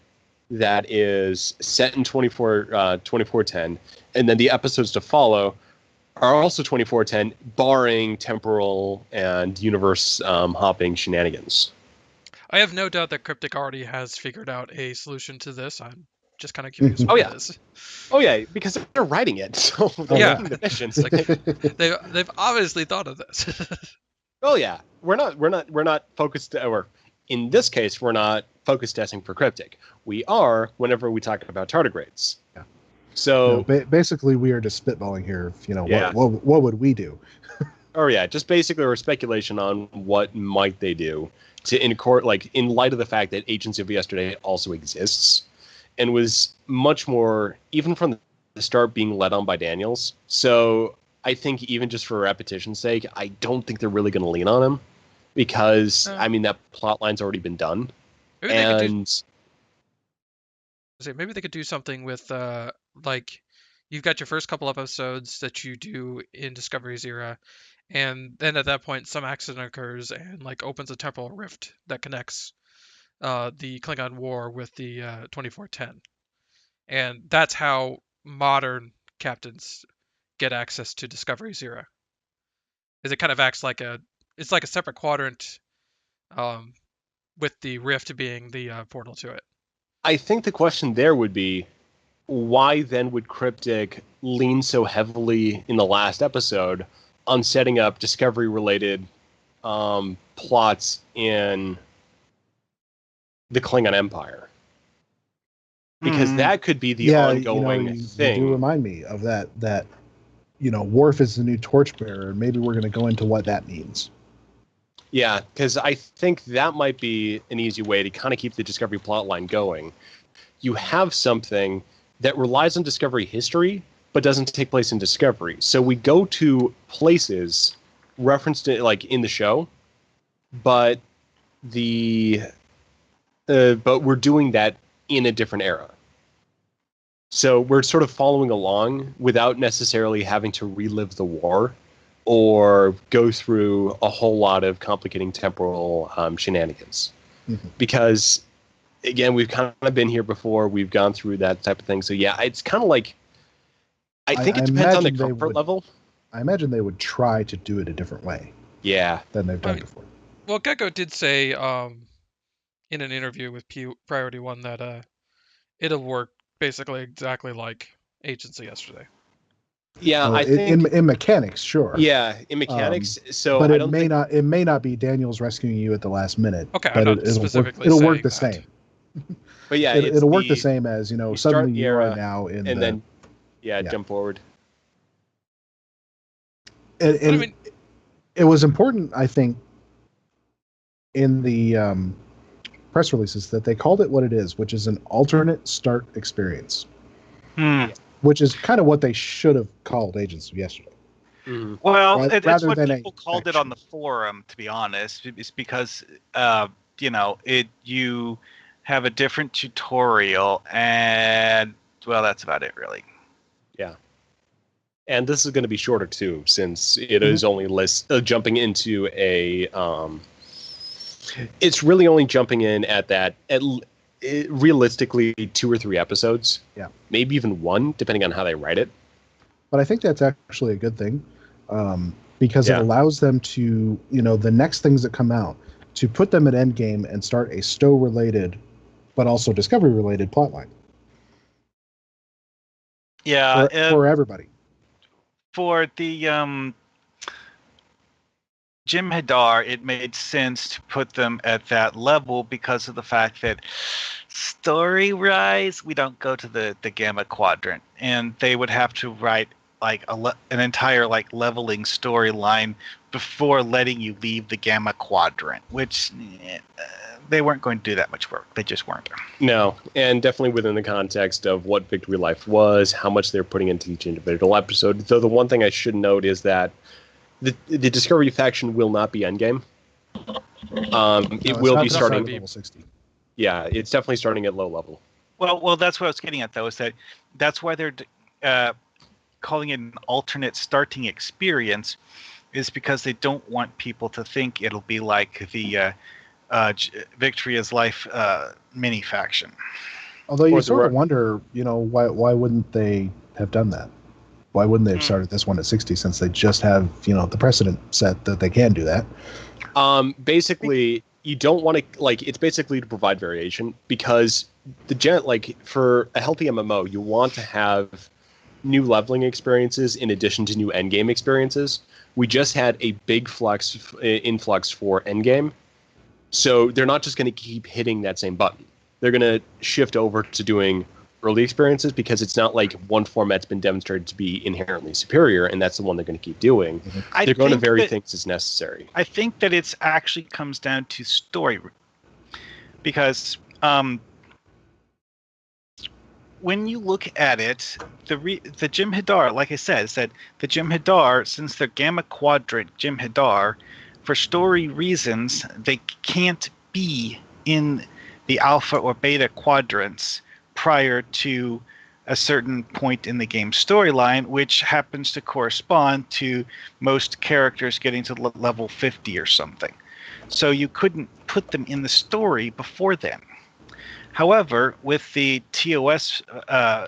that is set in 2410, and then the episodes to follow are also 2410, barring temporal and universe hopping shenanigans. I have no doubt that Cryptic already has figured out a solution to this. I'm just kind of curious what it is. Oh yeah, because they're writing it, so they're making the missions. They've obviously thought of this. Oh yeah, we're not focused, or in this case, we're not focus testing for Cryptic. We are whenever we talk about tardigrades. Yeah. So basically, we are just spitballing here. What would we do? Oh yeah, just basically our speculation on what might they do to in light of the fact that Agents of Yesterday also exists and was much more, even from the start, being led on by Daniels. So I think even just for repetition's sake, I don't think they're really going to lean on him because that plot line's already been done. Maybe they could do something with you've got your first couple of episodes that you do in Discovery's era, and then at that point some accident occurs and opens a temporal rift that connects the Klingon War with the 2410, and that's how modern captains get access to Discovery's era. Is it kind of acts like a separate quadrant, with the rift being the portal to it. I think the question there would be, why then would Cryptic lean so heavily in the last episode on setting up Discovery-related plots in the Klingon Empire. Because that could be the ongoing thing. You do remind me of that Worf is the new torchbearer, and maybe we're going to go into what that means. Yeah, because I think that might be an easy way to kind of keep the Discovery plotline going. You have something that relies on Discovery history, but doesn't take place in Discovery. So we go to places referenced like in the show, but but we're doing that in a different era. So we're sort of following along without necessarily having to relive the war or go through a whole lot of complicating temporal shenanigans. Mm-hmm. Because, again, we've kind of been here before. We've gone through that type of thing. So, yeah, it's kind of like, I think it depends on the comfort level. I imagine they would try to do it a different way. Yeah. Than they've done before. Well, Gecko did say in an interview with Priority One that it'll work basically exactly like Agency yesterday. Yeah, I think in mechanics, sure. Yeah, in mechanics. But it may not be Daniels rescuing you at the last minute. Okay, but it'll work the same. But yeah, it'll work the same as suddenly you are now in and then jump forward. And I mean, it was important, I think, in the press releases that they called it what it is, which is an alternate start experience. Which is kind of what they should have called Agents of Yesterday. Mm-hmm. Well, it's what people called it on the forum, to be honest. It's because, you have a different tutorial, and, well, that's about it, really. Yeah. And this is going to be shorter, too, since it is only jumping into a... it's really only jumping in at realistically 2 or 3 episodes. Yeah. Maybe even 1, depending on how they write it. But I think that's actually a good thing, because it allows them to, the next things that come out, to put them at Endgame and start a Stowe-related, but also Discovery-related plotline. Yeah. For everybody. For the Jim Hadar, it made sense to put them at that level because of the fact that story-wise, we don't go to the Gamma Quadrant, and they would have to write like an entire leveling storyline before letting you leave the Gamma Quadrant, which they weren't going to do that much work. They just weren't. No, and definitely within the context of what Victory Life was, how much they're putting into each individual episode. Though the one thing I should note is that the Discovery faction will not be Endgame. It will be starting level 60. Yeah, it's definitely starting at low level. Well, that's what I was getting at, though, is that's why they're calling it an alternate starting experience, is because they don't want people to think it'll be like the Victory is Life mini faction. Although you sort of wonder, why wouldn't they have done that? Why wouldn't they have started this one at 60 since they just have, the precedent set that they can do that? Basically, you don't want to, it's basically to provide variation, because for a healthy MMO, you want to have new leveling experiences in addition to new endgame experiences. We just had a big influx for endgame, so they're not just going to keep hitting that same button. They're going to shift over to doing early experiences, because it's not like one format's been demonstrated to be inherently superior, and that's the one they're going to keep doing. Mm-hmm. They're going to vary things as necessary. I think that it's actually comes down to story, because when you look at it, the Jim Hadar, like I said, is that the Jim Hadar, since they're Gamma Quadrant Jim Hadar, for story reasons, they can't be in the Alpha or Beta quadrants prior to a certain point in the game storyline, which happens to correspond to most characters getting to level 50 or something. So you couldn't put them in the story before then. However, with the TOS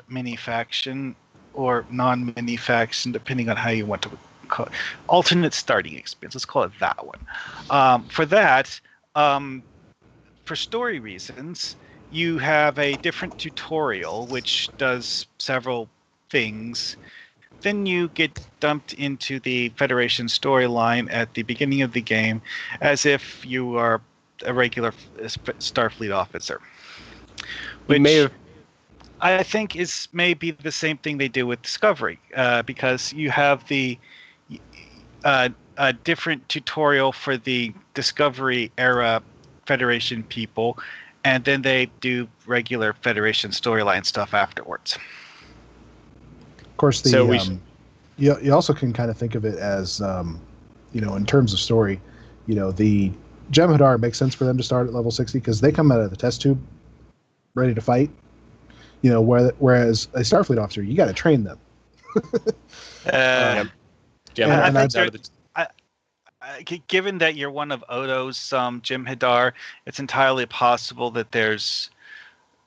mini-faction, or non-mini-faction, depending on how you want to call it, alternate starting experience, let's call it that one. For that, for story reasons, you have a different tutorial which does several things. Then you get dumped into the Federation storyline at the beginning of the game as if you are a regular Starfleet officer. We may have. I think is maybe the same thing they do with Discovery, because you have the a different tutorial for the Discovery era Federation people, and then they do regular Federation storyline stuff afterwards. Of course, you also can kind of think of it as, in terms of story, the Jem'Hadar makes sense for them to start at level 60 because they come out of the test tube ready to fight. Whereas a Starfleet officer, you got to train them. Given that you're one of Odo's Jem'Hadar, it's entirely possible that there's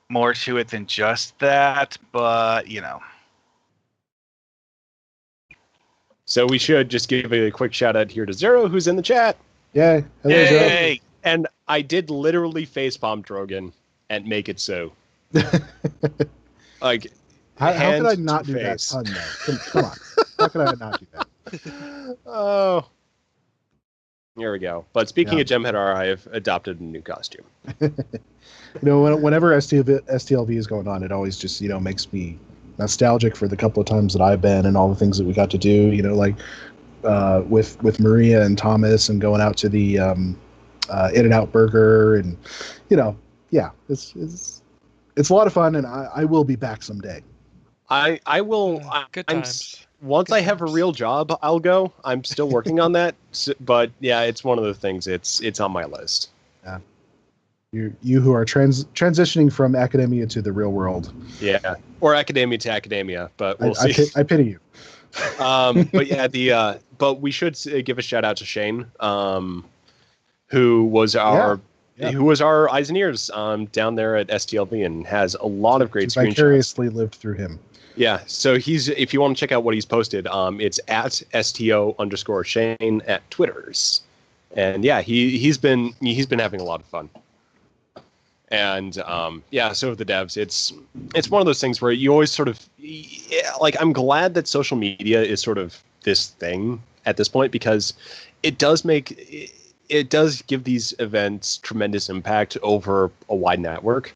more to it than just that. But So we should just give a quick shout out here to Zero, who's in the chat. Yeah, hello, Zero. And I did literally facepalm Drogon and make it so. Like, how could I not do that pun, though? Come on. How could I not do that? Oh. Here we go. But speaking of Jem'Hadar, I have adopted a new costume. Whenever STLV is going on, it always just, makes me nostalgic for the couple of times that I've been and all the things that we got to do, with Maria and Thomas and going out to the In-N-Out Burger and, it's a lot of fun, and I will be back someday. I will. Good times. Once I have a real job, I'll go. I'm still working on that, but yeah, it's one of the things. It's on my list. Yeah, you who are transitioning from academia to the real world. Yeah, or academia to academia, but we'll see. I pity you. But yeah, but we should give a shout out to Shane, who was our. Yeah. Who was our eyes and ears down there at STLV and has a lot of great screenshots. Vicariously lived through him. Yeah, so if you want to check out what he's posted, it's at STO_Shane at Twitters. And yeah, he's been having a lot of fun. And so have the devs. It's one of those things where you always sort of I'm glad that social media is sort of this thing at this point because it does give these events tremendous impact over a wide network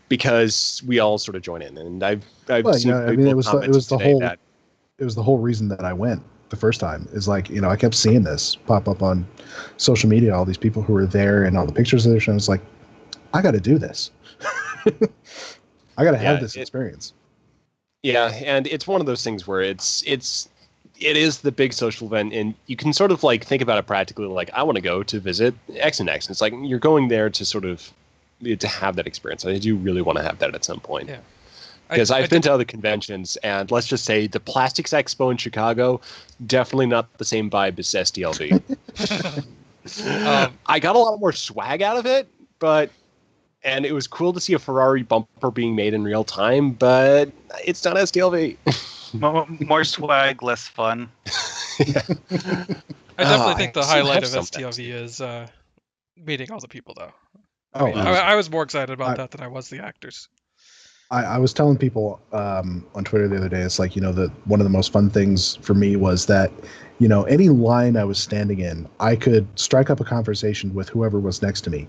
because we all sort of join in. And I've seen it was the whole reason that I went the first time is I kept seeing this pop up on social media, all these people who were there and all the pictures that they're showing. It's like, I got to do this. I got to have this experience. Yeah. And it's one of those things where it is the big social event, and you can sort of think about it practically. I want to go to visit X and X. And it's you're going there to sort of to have that experience. I do really want to have that at some point. Yeah, because I've been to other conventions, and let's just say the Plastics Expo in Chicago, definitely not the same vibe as STLV. I got a lot more swag out of it, and it was cool to see a Ferrari bumper being made in real time, but it's not STLV. More swag, less fun. Yeah. I definitely think the highlight of STLV is meeting all the people, though. I was more excited about that than I was the actors. I was telling people on Twitter the other day, it's that one of the most fun things for me was that, any line I was standing in, I could strike up a conversation with whoever was next to me.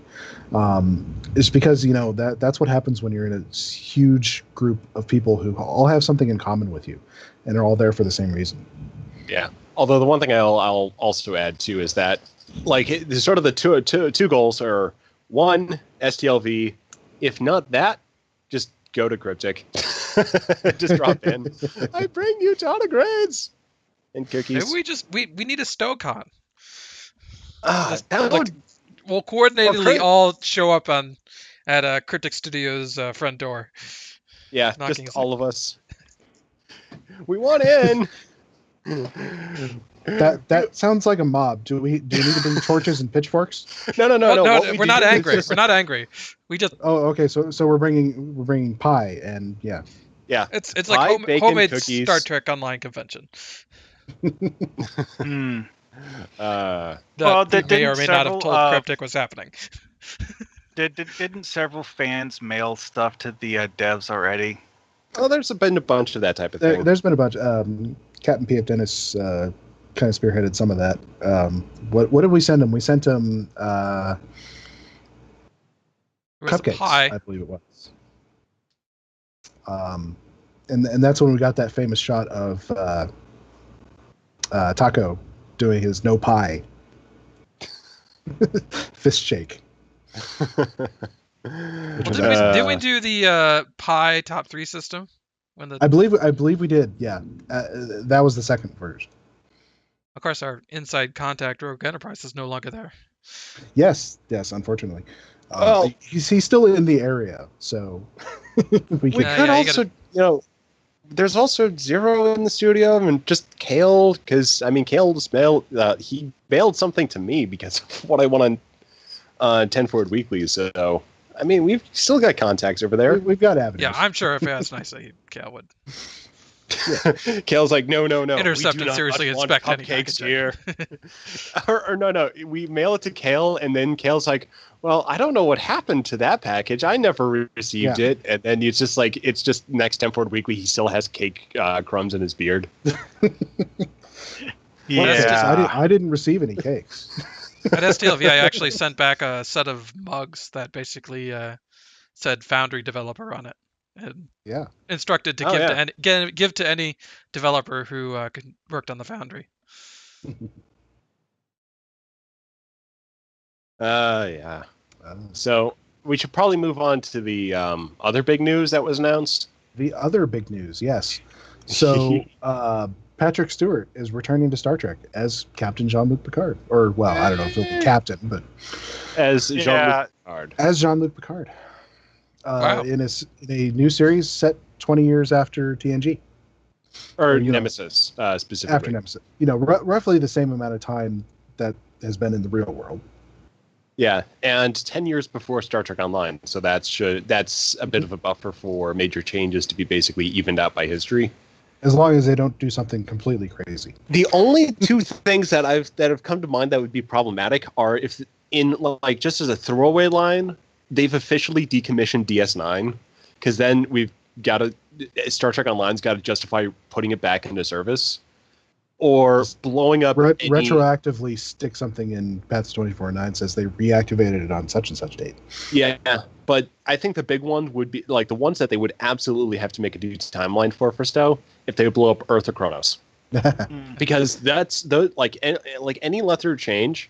It's because, that's what happens when you're in a huge group of people who all have something in common with you and are all there for the same reason. Yeah. Although the one thing I'll also add too is that sort of the two goals are, one, STLV. If not that, just go to Cryptic. Just drop in. I bring you Tardigrades and cookies. Maybe we need a StoCon. We'll coordinatedly all show up at Cryptic Studios' front door. Yeah, just all of us. We want in. That sounds like a mob. Do we need to bring torches and pitchforks? No. We're not angry. We're not angry. We just. Oh, okay. So we're bringing pie and yeah. Yeah. It's pie, like bacon, homemade cookies. Star Trek online convention. Well, that may or may not have told Cryptic was happening. Didn't several fans mail stuff to the devs already? Oh, there's been a bunch of that type of thing. There's been a bunch. Captain P.F. Dennis kind of spearheaded some of that. What did we send him? We sent him It was a Cupcakes, pie. I believe it was. And that's when we got that famous shot of Taco doing his no pie fist shake. Did we do the pie top 3 system? I believe we did. Yeah, that was the second version. Of course, our inside contact Rogue Enterprise is no longer there. Yes. Unfortunately, he's still in the area, so we could also, there's also Zero in the studio and just Kale, because Kale just he mailed something to me because of what I want on 10 Forward Weekly. So we've still got contacts over there. We've got avenues. Yeah, I'm sure if he asked nicely, Kale would. Yeah. Kale's like, no. Intercept and seriously inspect any package here. or no, we mail it to Kale, and then Kale's like, well, I don't know what happened to that package. I never received it. And then it's just next 10 Forward Weekly, he still has cake crumbs in his beard. Yeah. I didn't receive any cakes. At STLV, I actually sent back a set of mugs that basically said Foundry developer on it. And instructed to give to any developer who worked on the Foundry. So we should probably move on to the other big news that was announced. The other big news, yes. So Patrick Stewart is returning to Star Trek as Captain Jean-Luc Picard. Or, well, I don't know if he'll be Captain, but... As Jean-Luc Picard. As Jean-Luc Picard. Wow. In a new series set 20 years after TNG. Or Nemesis, specifically. After Nemesis. Roughly the same amount of time that has been in the real world. Yeah, and 10 years before Star Trek Online. So that's a bit of a buffer for major changes to be basically evened out by history. As long as they don't do something completely crazy. The only two things that have come to mind that would be problematic are if just as a throwaway line, they've officially decommissioned DS9, because then Star Trek Online's got to justify putting it back into service, or blowing up. Retroactively stick something in Paths 24/9 says they reactivated it on such and such date. Yeah, but I think the big one would be the ones that they would absolutely have to make a new timeline for Stowe if they would blow up Earth or Kronos, because that's any lesser change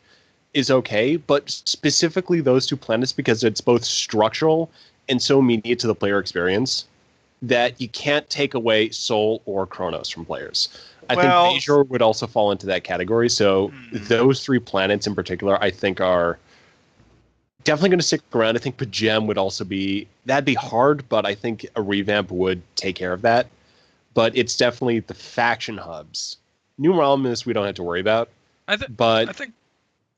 is okay, but specifically those two planets, because it's both structural and so immediate to the player experience that you can't take away Sol or Kronos from players. I think Bajor would also fall into that category. So those 3 planets in particular, I think, are definitely going to stick around. I think Pajem would also that'd be hard, but I think a revamp would take care of that. But it's definitely the faction hubs. New Romulus we don't have to worry about. I think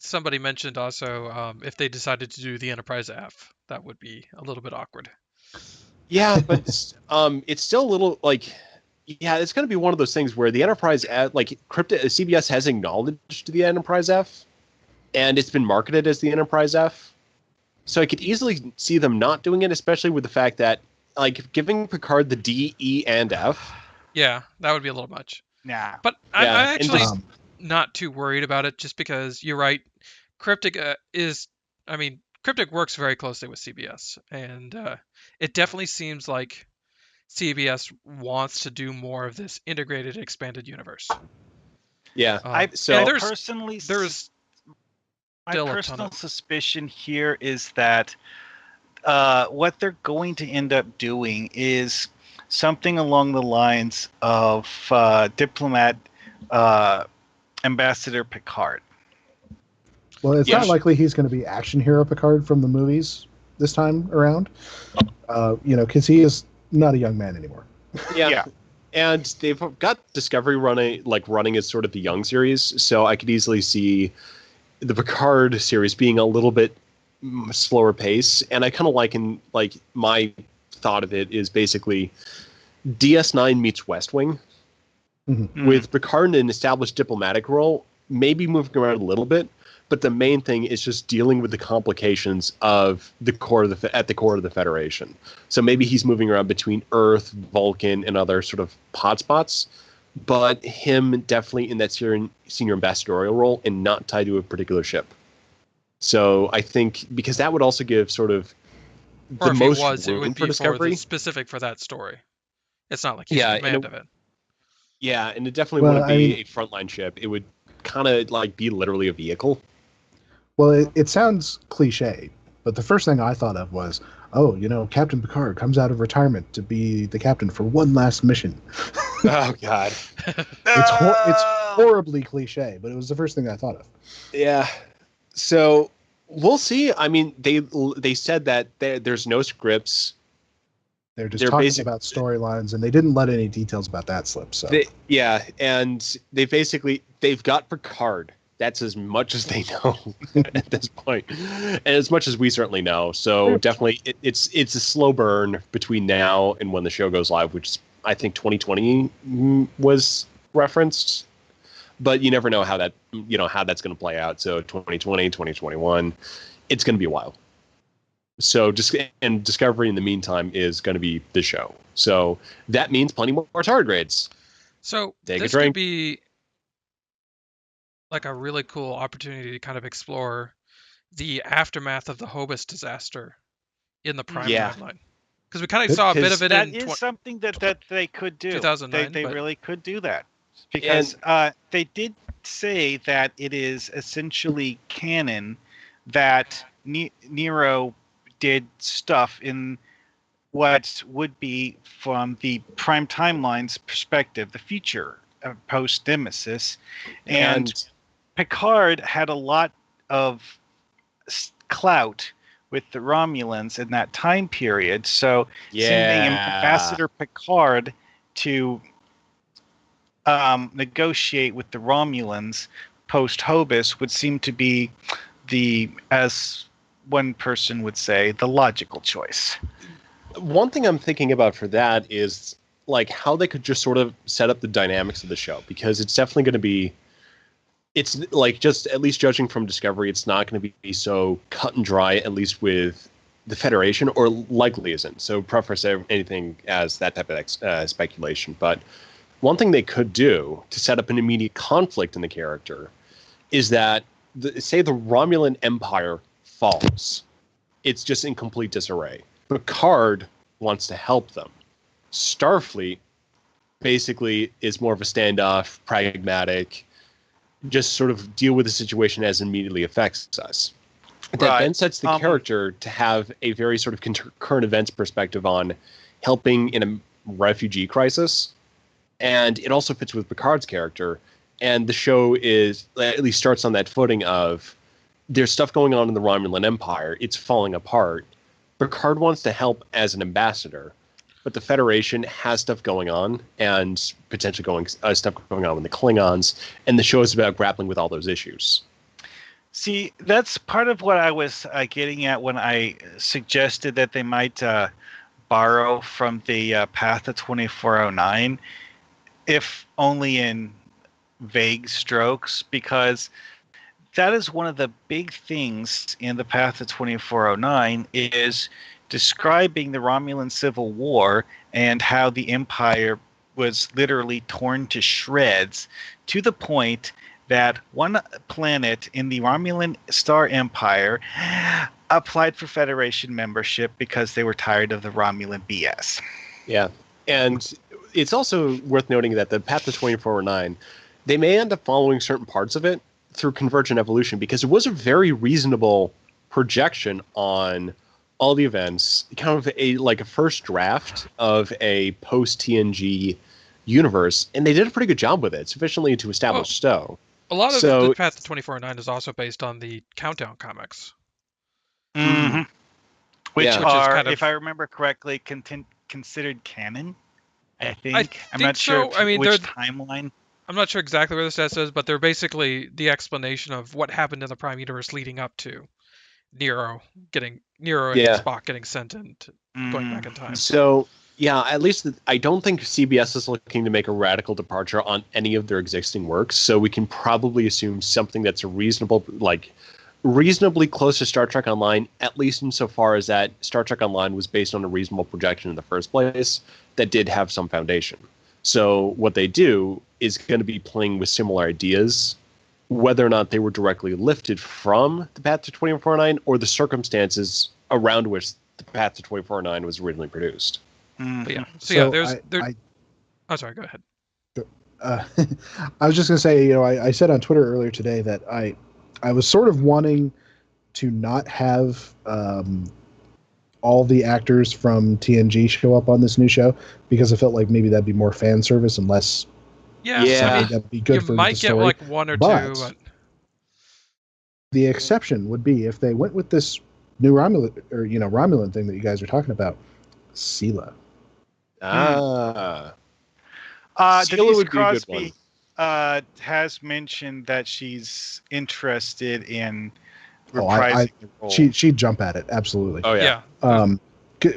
somebody mentioned also if they decided to do the Enterprise F, that would be a little bit awkward. Yeah, but it's still a little it's going to be one of those things where the Enterprise F, Cryptic, CBS has acknowledged the Enterprise F, and it's been marketed as the Enterprise F. So I could easily see them not doing it, especially with the fact that giving Picard the D, E, and F. Yeah, that would be a little much. Nah. But I actually not too worried about it, just because you're right. Cryptic Cryptic works very closely with CBS, and it definitely seems like CBS wants to do more of this integrated, expanded universe. Yeah, my personal suspicion here is that what they're going to end up doing is something along the lines of diplomat Ambassador Picard. Well, it's not likely he's going to be action hero Picard from the movies this time around, because he is not a young man anymore. Yeah. And they've got Discovery running as sort of the young series, so I could easily see the Picard series being a little bit slower pace. And I kind of my thought of it is basically DS9 meets West Wing, with Picard in an established diplomatic role, maybe moving around a little bit. But the main thing is just dealing with the complications of the core of at the core of the Federation. So maybe he's moving around between Earth, Vulcan, and other sort of hotspots, but him definitely in that senior ambassadorial role and not tied to a particular ship. So I think because that would also give sort of Or if most he was, it room would for be Discovery. specific for that story. It's not like he's in command of it. Yeah, and it definitely wouldn't be a frontline ship. It would kind of like be literally a vehicle. Well, it sounds cliche, but the first thing I thought of was, oh, Captain Picard comes out of retirement to be the captain for one last mission. Oh, God. It's horribly cliche, but it was the first thing I thought of. Yeah. So we'll see. I mean, they said that there's no scripts. They're talking about storylines, and they didn't let any details about that slip. So and they've got Picard. That's as much as they know at this point, and as much as we certainly know. So definitely, it's a slow burn between now and when the show goes live, which I think 2020 was referenced. But you never know how that's going to play out. So 2020, 2021, it's going to be a while. So and Discovery in the meantime is going to be the show. So that means plenty more Tardigrades. So this could be like a really cool opportunity to kind of explore the aftermath of the Hobus disaster in the Prime timeline. Because we kind of saw a bit of it in... That is something that they could do. 2009. They really could do that. Because they did say that it is essentially canon that Nero did stuff in what would be, from the Prime timeline's perspective, the future post-Nemesis. And Picard had a lot of clout with the Romulans in that time period. So sending Ambassador Picard to negotiate with the Romulans post-Hobus would seem to be as one person would say, the logical choice. One thing I'm thinking about for that is like how they could just sort of set up the dynamics of the show, because it's definitely going to be, it's like, just at least judging from Discovery, it's not going to be so cut and dry, at least with the Federation, or likely isn't. So preface anything as that type of speculation. But one thing they could do to set up an immediate conflict in the character is that, say the Romulan Empire falls. It's just in complete disarray. Picard wants to help them. Starfleet basically is more of a standoff, pragmatic, just sort of deal with the situation as it immediately affects us. That then sets the character to have a very sort of current events perspective on helping in a refugee crisis. And it also fits with Picard's character. And the show at least starts on that footing of, there's stuff going on in the Romulan Empire. It's falling apart. Picard wants to help as an ambassador, but the Federation has stuff going on, and potentially stuff going on with the Klingons, and the show is about grappling with all those issues. See, that's part of what I was getting at when I suggested that they might borrow from the Path of 2409, if only in vague strokes, because that is one of the big things in the Path of 2409, is describing the Romulan Civil War and how the Empire was literally torn to shreds, to the point that one planet in the Romulan Star Empire applied for Federation membership because they were tired of the Romulan BS. Yeah, and it's also worth noting that the Path of 2409, they may end up following certain parts of it through convergent evolution, because it was a very reasonable projection on all the events, kind of a first draft of a post-TNG universe, and they did a pretty good job with it, sufficiently to establish Stowe. A lot of the Path to 2409 is also based on the Countdown comics. Mm-hmm. Which is are, kind of, if I remember correctly, considered canon, I think. I'm not so. sure which timeline. I'm not sure exactly where the stats is, but they're basically the explanation of what happened in the Prime Universe leading up to Nero and Spock getting sent and going back in time. So, yeah, at least I don't think CBS is looking to make a radical departure on any of their existing works, so we can probably assume something that's reasonably close to Star Trek Online, at least insofar as that Star Trek Online was based on a reasonable projection in the first place that did have some foundation. So what they do is going to be playing with similar ideas, whether or not they were directly lifted from the Path to 2409 or the circumstances around which the Path to 2409 was originally produced. But yeah. Oh, sorry. Go ahead. I was just gonna say, I said on Twitter earlier today that I was sort of wanting to not have all the actors from TNG show up on this new show because I felt like maybe that'd be more fan service and less. Yeah. I mean, that'd be good for the might get story. like one or two. But... The exception would be if they went with this new Romulan thing that you guys are talking about, Sela. Sela would be a good one. Has mentioned that she's interested in reprising the role. She'd jump at it, absolutely. Oh yeah.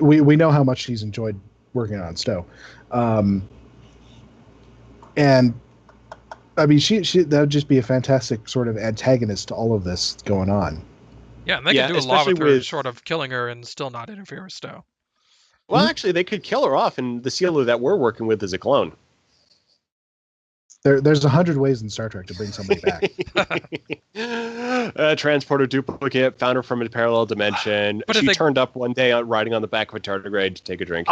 We know how much she's enjoyed working on Stowe, and I mean she that would just be a fantastic sort of antagonist to all of this going on. Yeah, and they can do a lot with her, short of killing her and still not interfere with Stowe. Well, actually, they could kill her off, and the Sela that we're working with is a clone. There's 100 ways in Star Trek to bring somebody back. Transporter duplicate, found her from a parallel dimension. But she turned up one day riding on the back of a tardigrade to take a drink.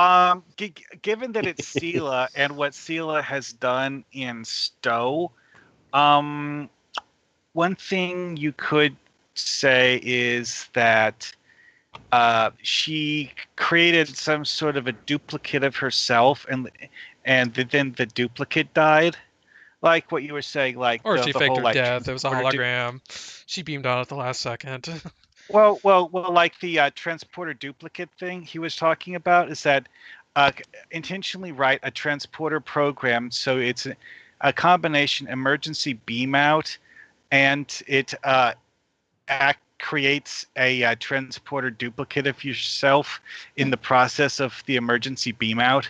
Given that it's Sela and what Sela has done in Stowe, one thing you could say is that she created some sort of a duplicate of herself, and then the duplicate died. Like what you were saying, or she faked her death. It was a hologram. She beamed on at the last second. well, like the transporter duplicate thing he was talking about is that intentionally write a transporter program so it's a combination emergency beam out, and it creates a transporter duplicate of yourself in the process of the emergency beam out.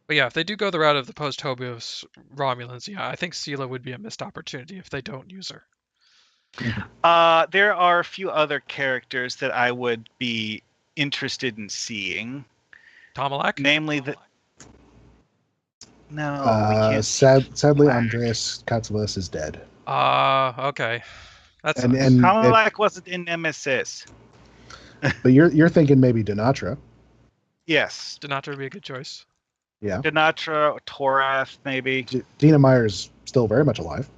But yeah, if they do go the route of the post-Hobios Romulans, yeah, I think Sela would be a missed opportunity if they don't use her. There are a few other characters that I would be interested in seeing. Tomalak? Namely No, we can't. Sadly, Andreas Katsulas is dead. Okay. That's and Tomalak wasn't in Nemesis. But you're thinking maybe Dinatra. Yes. Dinatra would be a good choice. Yeah. Dinatra, Torath, maybe. Dina Meyer's still very much alive.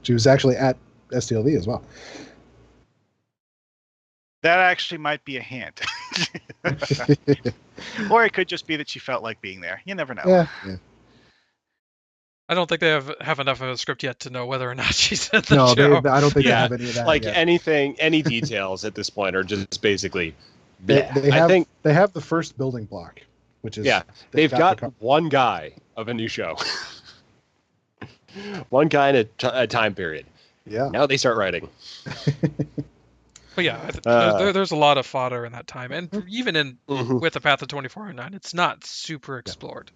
She was actually at STLV as well. That actually might be a hint. Or it could just be that she felt like being there. You never know. Yeah. I don't think they have enough of a script yet to know whether or not she's in the show. I don't think they have any of that. Like yet. any details at this point are just basically. They have the first building block. Which is they've got one guy of a new show. One guy in a time period. Yeah. Now they start writing. But yeah, there's a lot of fodder in that time, and even with the Path of 2409, it's not super explored.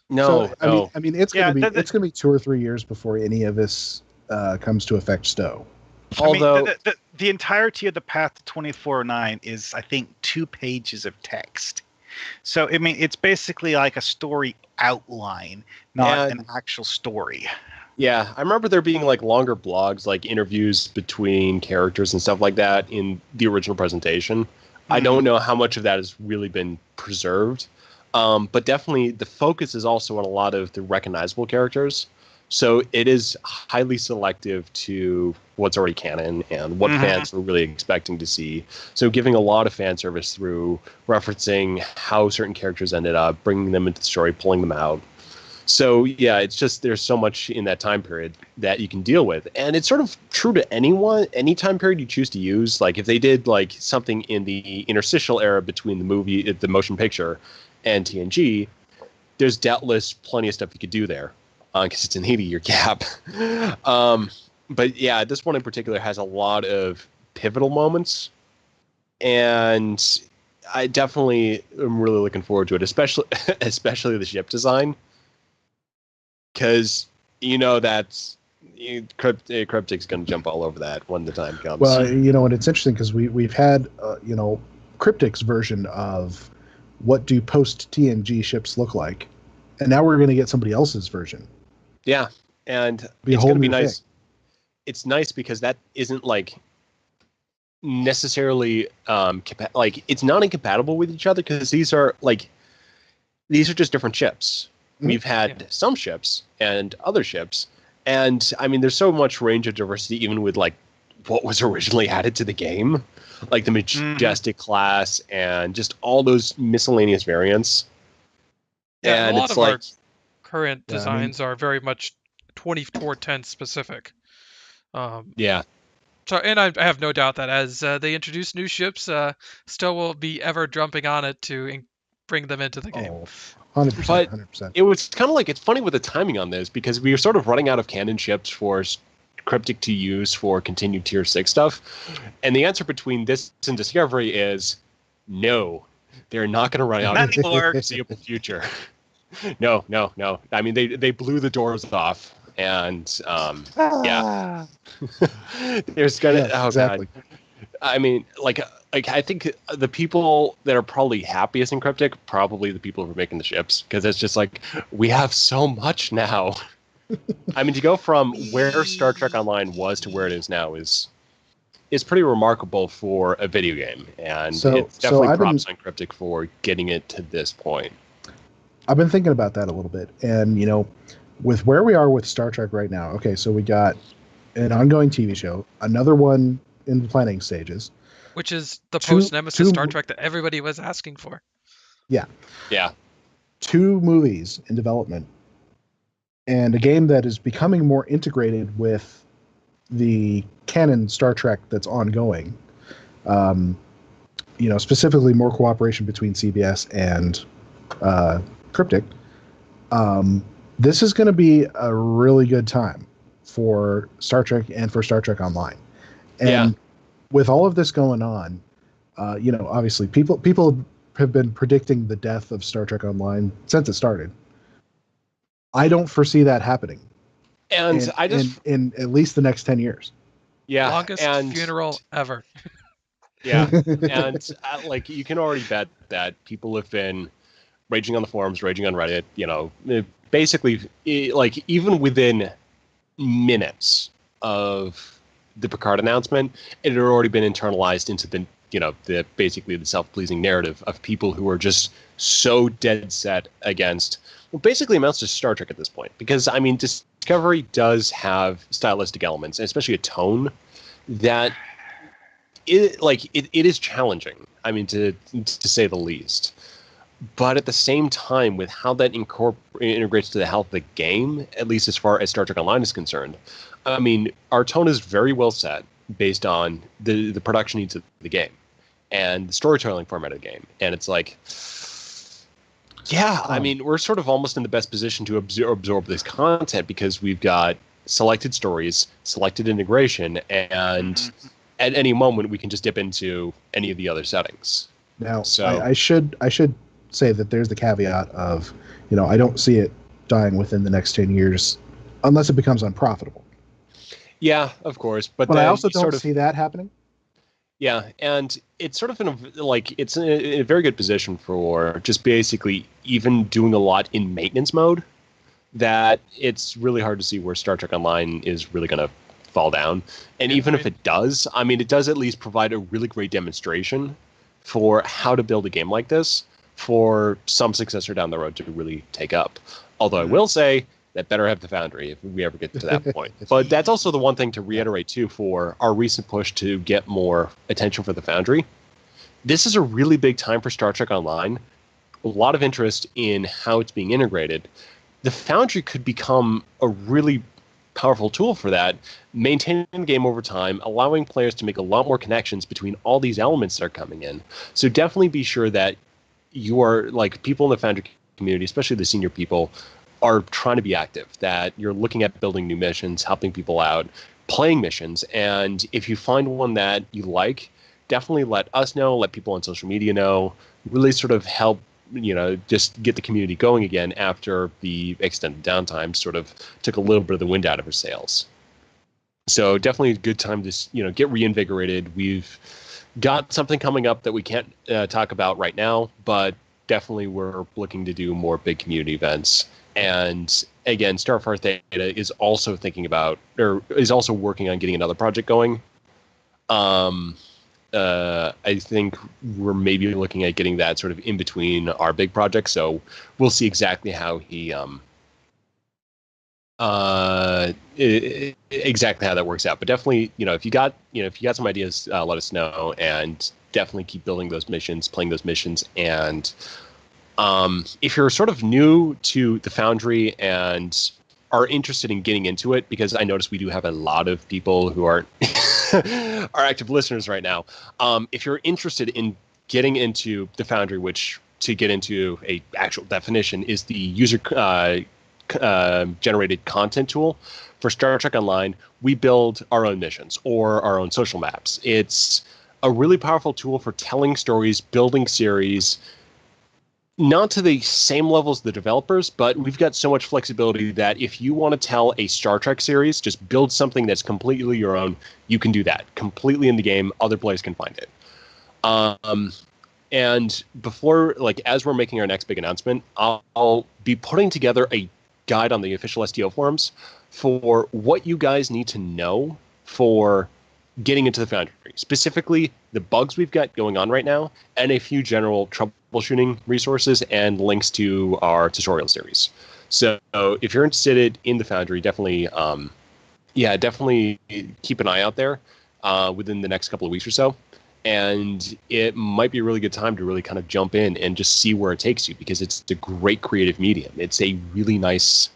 No, I mean, it's gonna be 2 or 3 years before any of this comes to affect Stowe. Although the entirety of the Path to 2409 is, I think, 2 pages of text. So, I mean, it's basically like a story outline, not an actual story. Yeah, I remember there being like longer blogs, like interviews between characters and stuff like that in the original presentation. Mm-hmm. I don't know how much of that has really been preserved, but definitely the focus is also on a lot of the recognizable characters. So it is highly selective to what's already canon and what fans are really expecting to see. So giving a lot of fan service through referencing how certain characters ended up, bringing them into the story, pulling them out. So yeah, it's just there's so much in that time period that you can deal with. And it's sort of true to any time period you choose to use. Like if they did like something in the interstitial era between the motion picture, and TNG, there's doubtless plenty of stuff you could do there. Because it's an 80-year gap. But yeah, this one in particular has a lot of pivotal moments. And I definitely am really looking forward to it, especially the ship design. Because that's Cryptic's going to jump all over that when the time comes. Well, and it's interesting because we've had, Cryptic's version of what do post-TNG ships look like. And now we're going to get somebody else's version. Yeah, and it's going to be nice. It's nice because that isn't like necessarily it's not incompatible with each other, because these are just different ships. We've had some ships and other ships, and I mean, there's so much range of diversity even with like what was originally added to the game, like the Majestic class and just all those miscellaneous variants. Yeah, and a lot of our current designs are very much 2410 specific. Yeah. So, and I have no doubt that as they introduce new ships, still will be ever jumping on it to bring them into the game. 100%. But 100%. it was kind of like, it's funny with the timing on this, because we were sort of running out of canon ships for Cryptic to use for continued Tier 6 stuff. And the answer between this and Discovery is no. They're not going to run out of the foreseeable future. No. I mean, they blew the doors off. And yeah, there's gonna exactly. God. I mean, like I think the people that are probably happiest in Cryptic, probably the people who are making the ships, because it's just like, we have so much now. I mean, to go from where Star Trek Online was to where it is now is pretty remarkable for a video game, and it's definitely props on Cryptic for getting it to this point. I've been thinking about that a little bit, and with where we are with Star Trek right now, okay, so we got an ongoing TV show, another one in the planning stages. Which is the post-Nemesis Star Trek that everybody was asking for. Yeah. Yeah. 2 movies in development, and a game that is becoming more integrated with the canon Star Trek that's ongoing. Specifically more cooperation between CBS and Cryptic. This is going to be a really good time for Star Trek and for Star Trek Online. And with all of this going on, obviously people have been predicting the death of Star Trek Online since it started. I don't foresee that happening. And in at least the next 10 years. Yeah. Longest funeral ever. Yeah. And you can already bet that people have been raging on the forums, raging on Reddit, basically, even within minutes of the Picard announcement, it had already been internalized into the basically the self-pleasing narrative of people who are just so dead set against what basically amounts to Star Trek at this point. Because, I mean, Discovery does have stylistic elements, and especially a tone that it is challenging. I mean, to say the least. But at the same time, with how that integrates to the health of the game, at least as far as Star Trek Online is concerned, I mean, our tone is very well set based on the production needs of the game and the storytelling format of the game. And it's like, I mean, we're sort of almost in the best position to absorb this content because we've got selected stories, selected integration, and at any moment we can just dip into any of the other settings. Now, I should say that there's the caveat of, I don't see it dying within the next 10 years unless it becomes unprofitable. Yeah, of course. But I also don't see that happening. Yeah, and it's sort of it's in a very good position for just basically even doing a lot in maintenance mode, that it's really hard to see where Star Trek Online is really going to fall down. And even if it does, I mean, it does at least provide a really great demonstration for how to build a game like this for some successor down the road to really take up. Although I will say that better have the Foundry if we ever get to that point. But that's also the one thing to reiterate too for our recent push to get more attention for the Foundry. This is a really big time for Star Trek Online. A lot of interest in how it's being integrated. The Foundry could become a really powerful tool for that, maintaining the game over time, allowing players to make a lot more connections between all these elements that are coming in. So definitely be sure that you are, people in the Foundry community, especially the senior people, are trying to be active, that you're looking at building new missions, helping people out, playing missions. And if you find one that you like, definitely let us know, let people on social media know, really sort of help, just get the community going again after the extended downtime sort of took a little bit of the wind out of our sails. So definitely a good time to, get reinvigorated. We've got something coming up that we can't talk about right now, but definitely we're looking to do more big community events. And again, Starfire Theta is also working on getting another project going. I think we're maybe looking at getting that sort of in between our big projects. So we'll see exactly how he exactly how that works out. But definitely, if you got some ideas, let us know, and definitely keep building those missions, playing those missions. And if you're sort of new to the Foundry and are interested in getting into it, because I notice we do have a lot of people who are are active listeners right now. If you're interested in getting into the Foundry, which to get into a actual definition is the user generated content tool for Star Trek Online, we build our own missions or our own social maps. It's a really powerful tool for telling stories, building series, not to the same level as the developers, but we've got so much flexibility that if you want to tell a Star Trek series, just build something that's completely your own, you can do that completely in the game. Other players can find it. And before, as we're making our next big announcement, I'll be putting together a guide on the official STO forums for what you guys need to know for getting into the Foundry, specifically the bugs we've got going on right now, and a few general troubleshooting resources and links to our tutorial series. So if you're interested in the Foundry, definitely keep an eye out there within the next couple of weeks or so. And it might be a really good time to really kind of jump in and just see where it takes you, because it's a great creative medium. It's a really nice,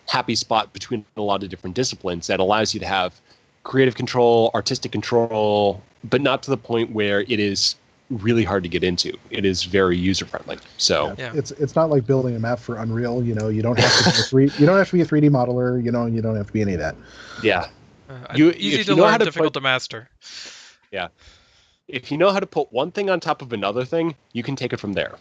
happy spot between a lot of different disciplines that allows you to have creative control, artistic control, but not to the point where it is really hard to get into. It is very user friendly. So it's not like building a map for Unreal. You don't have to be you don't have to be a 3D modeler. You don't have to be any of that. Yeah, easy to learn, difficult to master. Yeah, if you know how to put one thing on top of another thing, you can take it from there.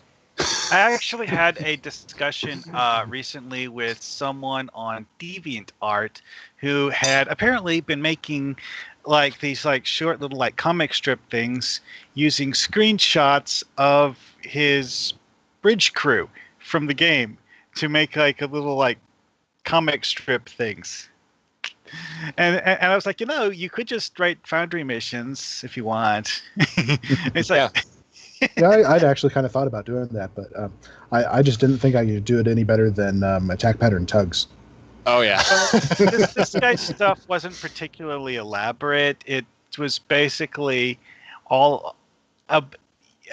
I actually had a discussion recently with someone on DeviantArt who had apparently been making these short little comic strip things using screenshots of his bridge crew from the game to make a little comic strip things. And I was like, you could just write Foundry missions if you want. It's I'd actually kind of thought about doing that, but I just didn't think I could do it any better than attack pattern tugs. Oh, yeah. This guy's stuff wasn't particularly elaborate. It was basically all a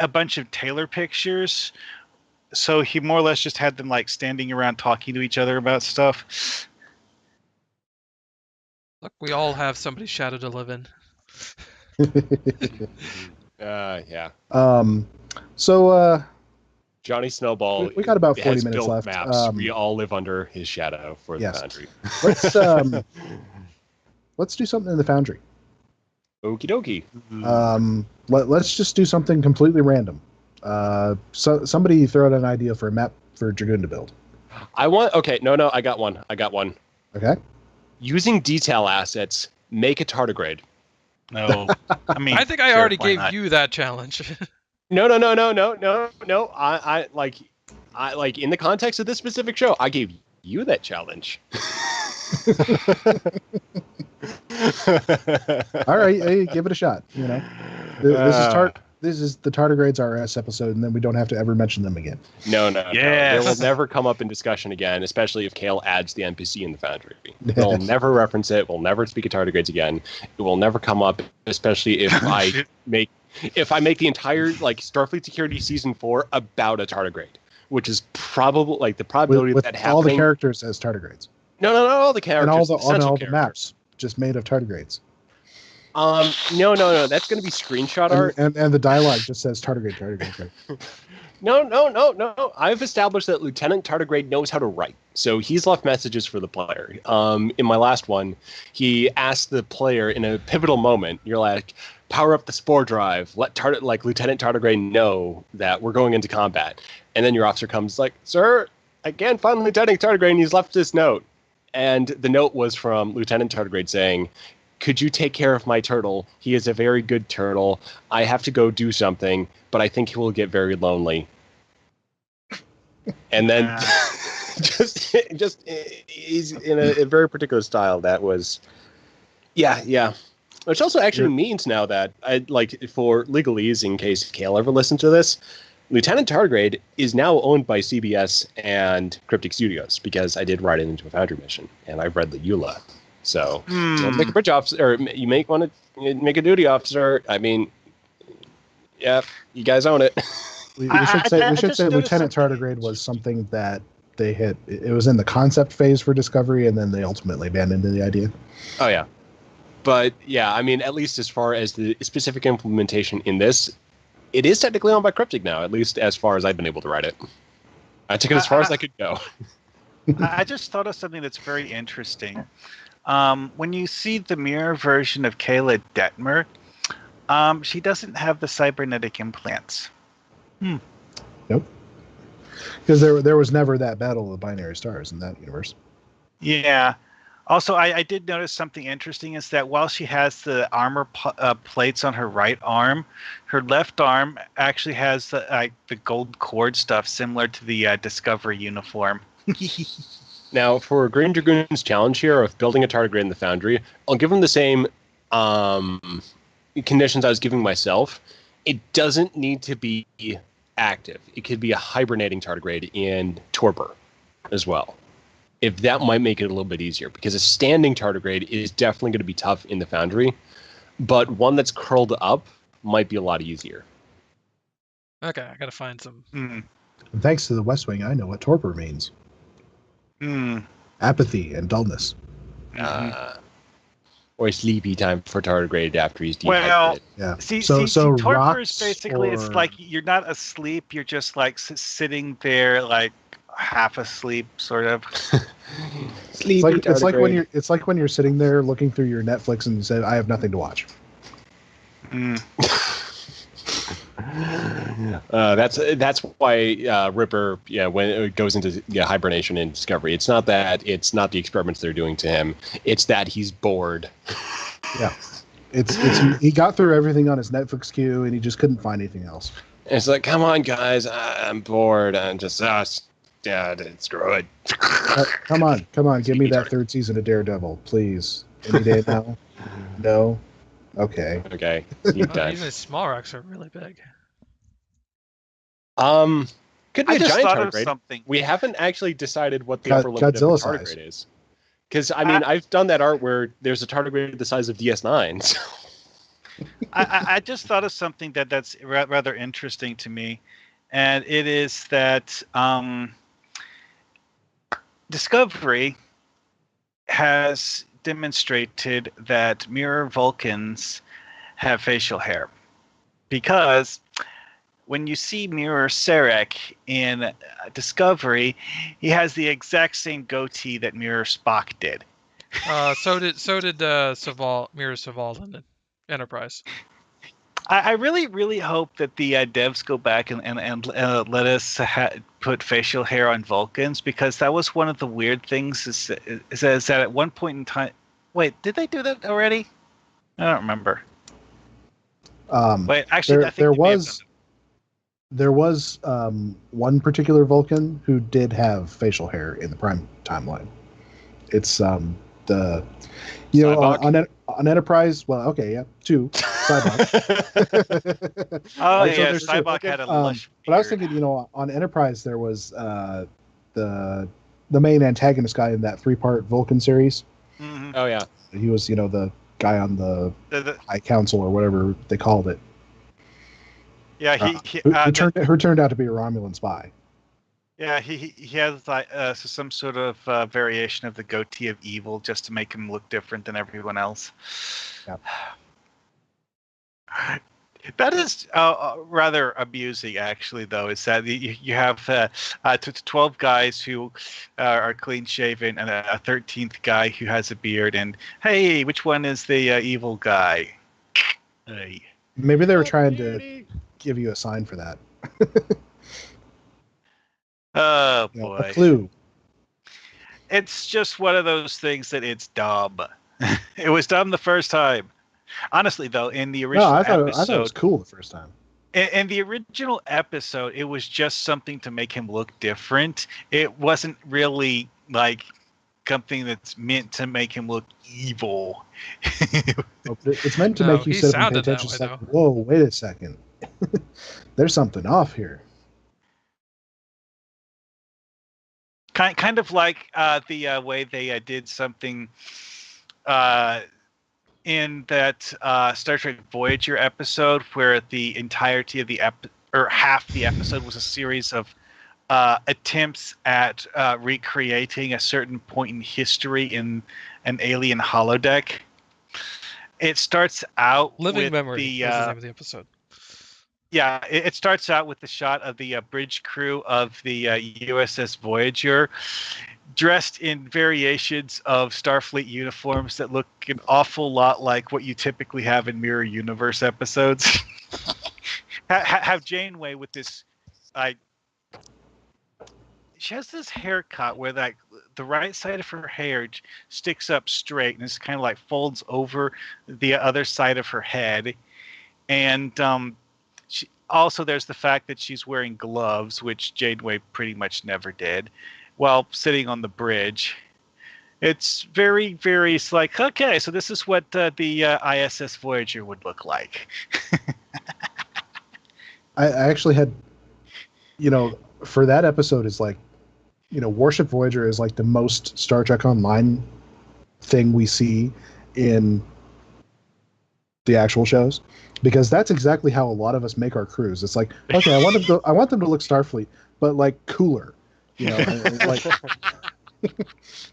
bunch of Taylor pictures. So he more or less just had them standing around talking to each other about stuff. Look, we all have somebody's shadow to live in. Yeah. So Johnny Snowball. We got about 40 minutes left. Maps. We all live under his shadow for the Foundry. Let's do something in the Foundry. Okie dokie. Let's just do something completely random. So somebody throw out an idea for a map for Dragoon to build. I got one. Okay. Using detail assets, make a tardigrade. No, I think I already gave you that challenge. No. I in the context of this specific show, I gave you that challenge. All right, hey, give it a shot. This is the Tardigrades RS episode, and then we don't have to ever mention them again. No. They will never come up in discussion again, especially if Kale adds the NPC in the Foundry. We'll never reference it. We'll never speak of Tardigrades again. It will never come up, especially if I make the entire Starfleet Security Season 4 about a tardigrade, which is probably the probability with that happening. All the characters as tardigrades. No, all the characters. And all the maps just made of tardigrades. No. That's going to be screenshot art. And the dialogue just says tardigrade. No. I've established that Lieutenant Tardigrade knows how to write. So he's left messages for the player. In my last one, he asked the player in a pivotal moment, you're like, power up the spore drive, let Lieutenant Tardigrade know that we're going into combat. And then your officer comes sir, I can't find Lieutenant Tardigrade, and he's left this note. And the note was from Lieutenant Tardigrade saying, could you take care of my turtle? He is a very good turtle. I have to go do something, but I think he will get very lonely. And then just he's in a very particular style that was, yeah. Which also actually means now that, for legalese, in case Kale ever listens to this, Lieutenant Tardigrade is now owned by CBS and Cryptic Studios, because I did write it into a Foundry mission, and I've read the EULA. So, you make a bridge officer, or you make a duty officer. I mean, yeah, you guys own it. We should say Lieutenant Tardigrade was something that they hit. It was in the concept phase for Discovery, and then they ultimately abandoned the idea. Oh, yeah. But, yeah, I mean, at least as far as the specific implementation in this, it is technically owned by Cryptic now, at least as far as I've been able to write it. I took it as far as I could go. I just thought of something that's very interesting. When you see the mirror version of Kayla Detmer, she doesn't have the cybernetic implants. Nope. Because there was never that battle of the binary stars in that universe. Yeah. Also, I did notice something interesting is that while she has the armor plates on her right arm, her left arm actually has the gold cord stuff similar to the Discovery uniform. Now, for Greendragoon's challenge here of building a tardigrade in the Foundry, I'll give him the same conditions I was giving myself. It doesn't need to be active. It could be a hibernating tardigrade in torpor as well. If that might make it a little bit easier, because a standing tardigrade is definitely going to be tough in the Foundry, but one that's curled up might be a lot easier. Okay, I gotta find some. And thanks to the West Wing, I know what torpor means. Apathy and dullness. Or sleepy time for tardigrade after he's dehydrated. Well, yeah. See, torpor is basically, it's like you're not asleep, you're just like sitting there like half asleep, sort of. It's like when you're sitting there looking through your Netflix and you say, I have nothing to watch. That's why Ripper, when it goes into hibernation in Discovery, it's not the experiments they're doing to him, it's that he's bored. Yeah, it's he got through everything on his Netflix queue and he just couldn't find anything else. And it's like, come on, guys, I'm bored. I'm just screw it. Come on, give me that third season of Daredevil, please. Any day now? No. Okay. Even small rocks are really big. Could be a giant tardigrade. Something. We haven't actually decided what the upper limit of a tardigrade is. Because I've done that art where there's a tardigrade the size of DS9. So. I just thought of something that's rather interesting to me, and it is that Discovery has demonstrated that mirror Vulcans have facial hair, because when you see Mirror Sarek in Discovery, he has the exact same goatee that Mirror Spock did. So did Mirror Saval in Enterprise. I really, really hope that the devs go back and let us put facial hair on Vulcans, because that was one of the weird things is that at one point in time... Wait, did they do that already? I don't remember. Wait, actually, I think there was one particular Vulcan who did have facial hair in the Prime timeline. It's on Enterprise. Well, okay, yeah, two Cybok. Oh yeah, Cybok had a lush beard. But I was thinking, on Enterprise there was the main antagonist guy in that 3-part Vulcan series. Mm-hmm. Oh yeah, he was the guy on the High Council or whatever they called it. Yeah, who turned out to be a Romulan spy. Yeah, he has some sort of variation of the goatee of evil just to make him look different than everyone else. Yeah. That is rather amusing, actually, though, is that you have 12 guys who are clean-shaven and a 13th guy who has a beard, and, hey, which one is the evil guy? Hey. Maybe they were trying to give you a sign for that. Oh, boy. A clue. It's just one of those things that it's dumb. It was dumb the first time. Honestly, though, in the original episode... I thought it was cool the first time. In the original episode, it was just something to make him look different. It wasn't really, something that's meant to make him look evil. It's meant to No, make you he sit up and pay sounded that attention. way, It's like, though. whoa, wait a second. There's something off here. Kind of like the way they did something in that Star Trek Voyager episode, where the entirety of the half the episode was a series of attempts at recreating a certain point in history in an alien holodeck. It starts out Living with Memory the was the name of the episode. yeah, it starts out with the shot of the bridge crew of the USS Voyager, dressed in variations of Starfleet uniforms that look an awful lot like what you typically have in Mirror Universe episodes. Have Janeway with this, she has this haircut where the right side of her hair sticks up straight and it's kind of like folds over the other side of her head, and also there's the fact that she's wearing gloves, which Janeway pretty much never did, while sitting on the bridge. It's very, very, it's like, okay, so this is what the ISS Voyager would look like. I actually had, for that episode is like, Warship Voyager is like the most Star Trek Online thing we see in the actual shows, because that's exactly how a lot of us make our crews. It's like, okay, I want them to look Starfleet, but like cooler, like.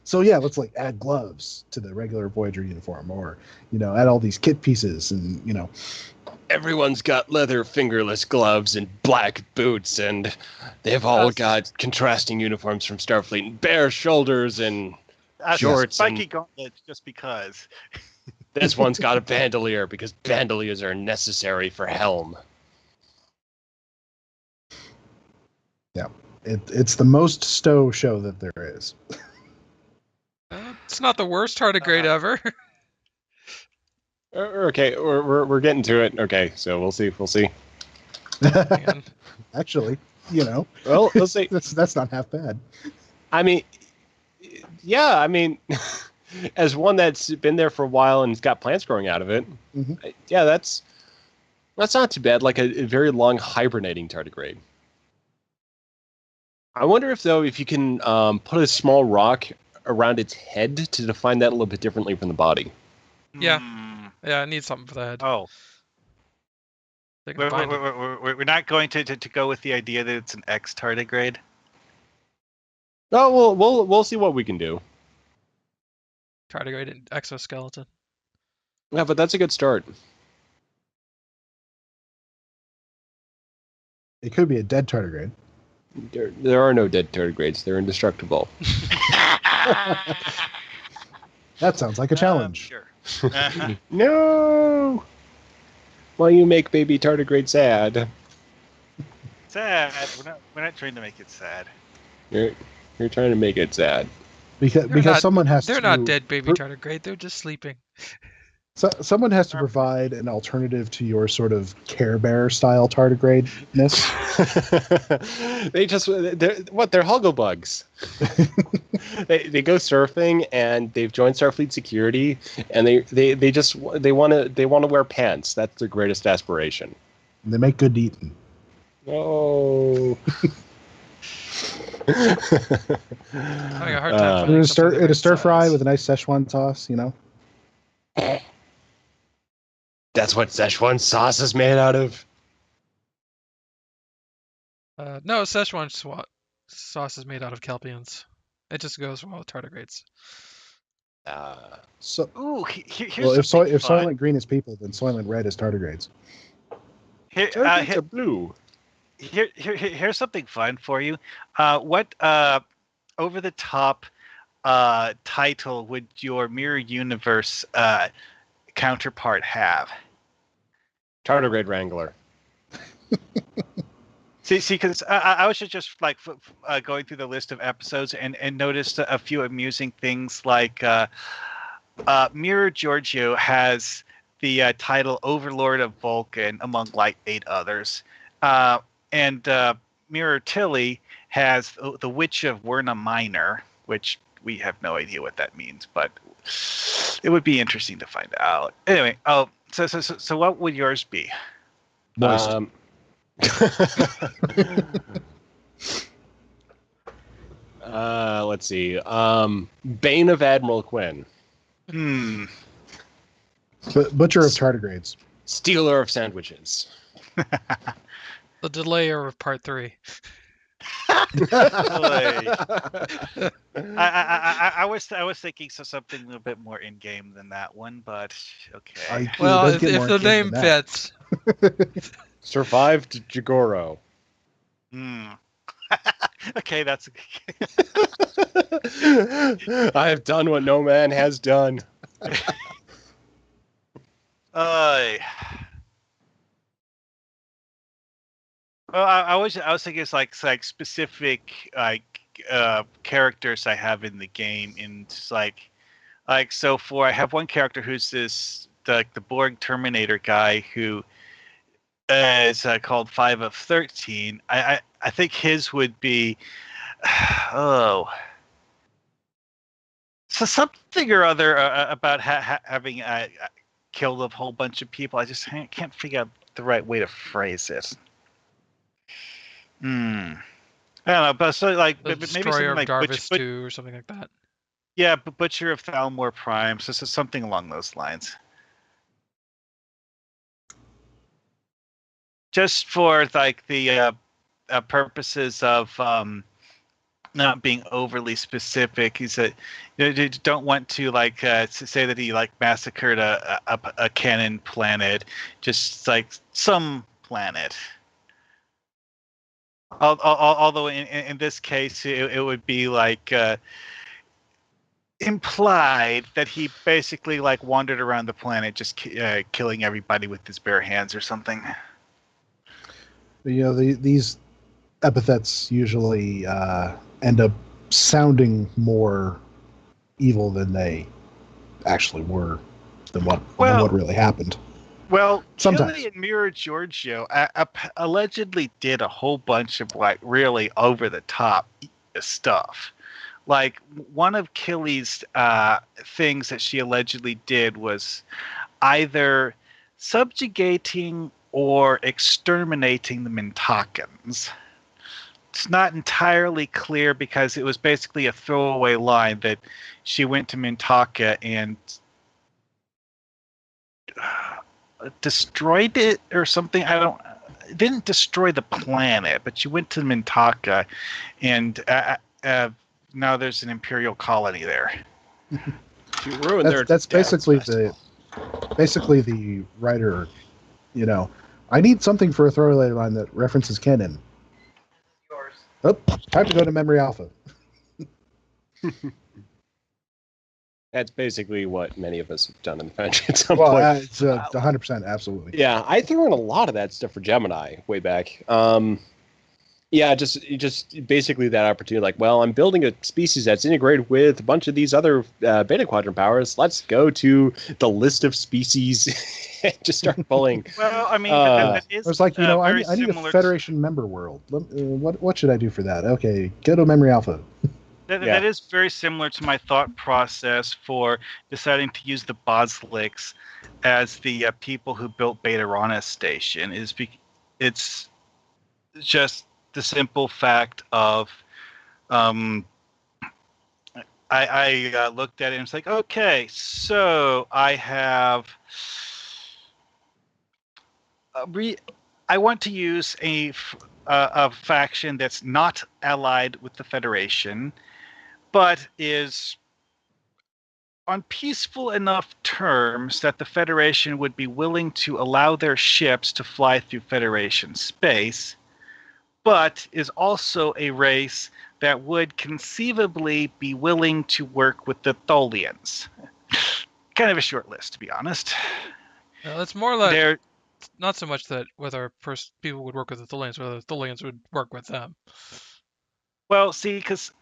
So yeah, let's like add gloves to the regular Voyager uniform, or add all these kit pieces, and everyone's got leather fingerless gloves and black boots, and they've all got contrasting uniforms from Starfleet and bare shoulders and shorts. Spiky gauntlets, just because. This one's got a bandolier because bandoliers are necessary for helm. Yeah, it's the most stow show that there is. It's not the worst tardigrade ever. Okay, we're getting to it. Okay, so we'll see. Actually, well, let's see. That's not half bad. I mean, yeah, as one that's been there for a while and has got plants growing out of it, yeah, that's not too bad. Like a very long hibernating tardigrade. I wonder if you can put a small rock around its head to define that a little bit differently from the body. Yeah. Yeah, I need something for the head. Oh. We're not going to go with the idea that it's an X tardigrade? Oh, we'll see what we can do. Tardigrade exoskeleton. Yeah, but that's a good start. It could be a dead tardigrade. There are no dead tardigrades. They're indestructible. That sounds like a challenge. Sure. No! Why you make baby tardigrade sad? Sad. We're not trying to make it sad. You're trying to make it sad. Because someone has to. They're not dead baby tardigrade. They're just sleeping. So someone has to provide an alternative to your sort of Care Bear style tardigrade-ness. They're hugglebugs. They go surfing and they've joined Starfleet security, and they want to wear pants. That's their greatest aspiration. And they make good eating. Oh. Having a hard time. In a stir fry with a nice Szechuan sauce, That's what Szechuan sauce is made out of? No, Szechuan sauce is made out of kelpians. It just goes well with tardigrades. If Soylent Green is people, then Soylent Red is tardigrades. Tardigrades are blue. Here's something fun for you. What over-the-top title would your Mirror Universe counterpart have? Tardigrade Wrangler. See, because I was just like going through the list of episodes and noticed a few amusing things, like Mirror Giorgio has the title Overlord of Vulcan, among like 8 others. And Mirror Tilly has the Witch of Werna Minor, which we have no idea what that means, but it would be interesting to find out. Anyway, so what would yours be? Moist. Let's see. Bane of Admiral Quinn. Butcher of Tardigrades. Stealer of sandwiches. The delayer of part 3. I was thinking something a little bit more in game than that one, but okay. Well, if the name fits. Survived Jigoro. Okay, that's. I have done what no man has done. Well, I was thinking it's like specific characters I have in the game, and it's like so I have one character who's the Borg Terminator guy who is called 5 of 13. I think his would be so something or other about having killed a whole bunch of people. I just can't figure out the right way to phrase it. I don't know, but so maybe Destroyer something like of Darvis 2 or something like that. Yeah, but Butcher of Thalmor Prime, so something along those lines. Just for the purposes of not being overly specific, he said you don't want to say that he massacred a cannon planet, just some planet. Although in this case it would be implied that he basically wandered around the planet just killing everybody with his bare hands or something. These epithets usually end up sounding more evil than they actually were, than what really happened. Well, sometimes. Chile and Mira Giorgio allegedly did a whole bunch of really over the top stuff. One of Killy's things that she allegedly did was either subjugating or exterminating the Mintakans. It's not entirely clear because it was basically a throwaway line that she went to Mintaka and destroyed it or something. Didn't destroy the planet, but she went to Mintaka, and now there's an Imperial colony there. She ruined that's basically the writer. I need something for a throwaway line that references canon. Yours. Oh, time to go to Memory Alpha. That's basically what many of us have done in the Foundry at some point. It's 100%, absolutely. Yeah, I threw in a lot of that stuff for Gemini way back. Just basically that opportunity. I'm building a species that's integrated with a bunch of these other beta quadrant powers. Let's go to the list of species and just start pulling. Well, I mean, that is. I was I need a Federation member world. What should I do for that? Okay, go to Memory Alpha. That is very similar to my thought process for deciding to use the Bosliks as the people who built Beta Rana Station. It's just the simple fact of I looked at it and it's okay, so I have I want to use a faction that's not allied with the Federation, but is on peaceful enough terms that the Federation would be willing to allow their ships to fly through Federation space, but is also a race that would conceivably be willing to work with the Tholians. Kind of a short list, to be honest. It's more like not so much that whether people would work with the Tholians, whether the Tholians would work with them. Well, see, because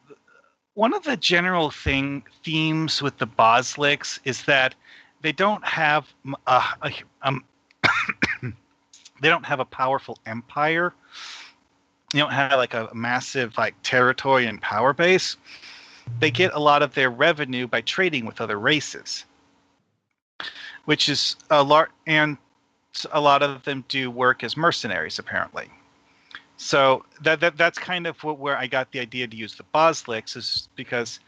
one of the general themes with the Bosliks is that they don't have they don't have a powerful empire. You don't have a massive territory and power base. they get a lot of their revenue by trading with other races, which is a lot, and a lot of them do work as mercenaries apparently. So that's kind of where I got the idea to use the Bosliks, is because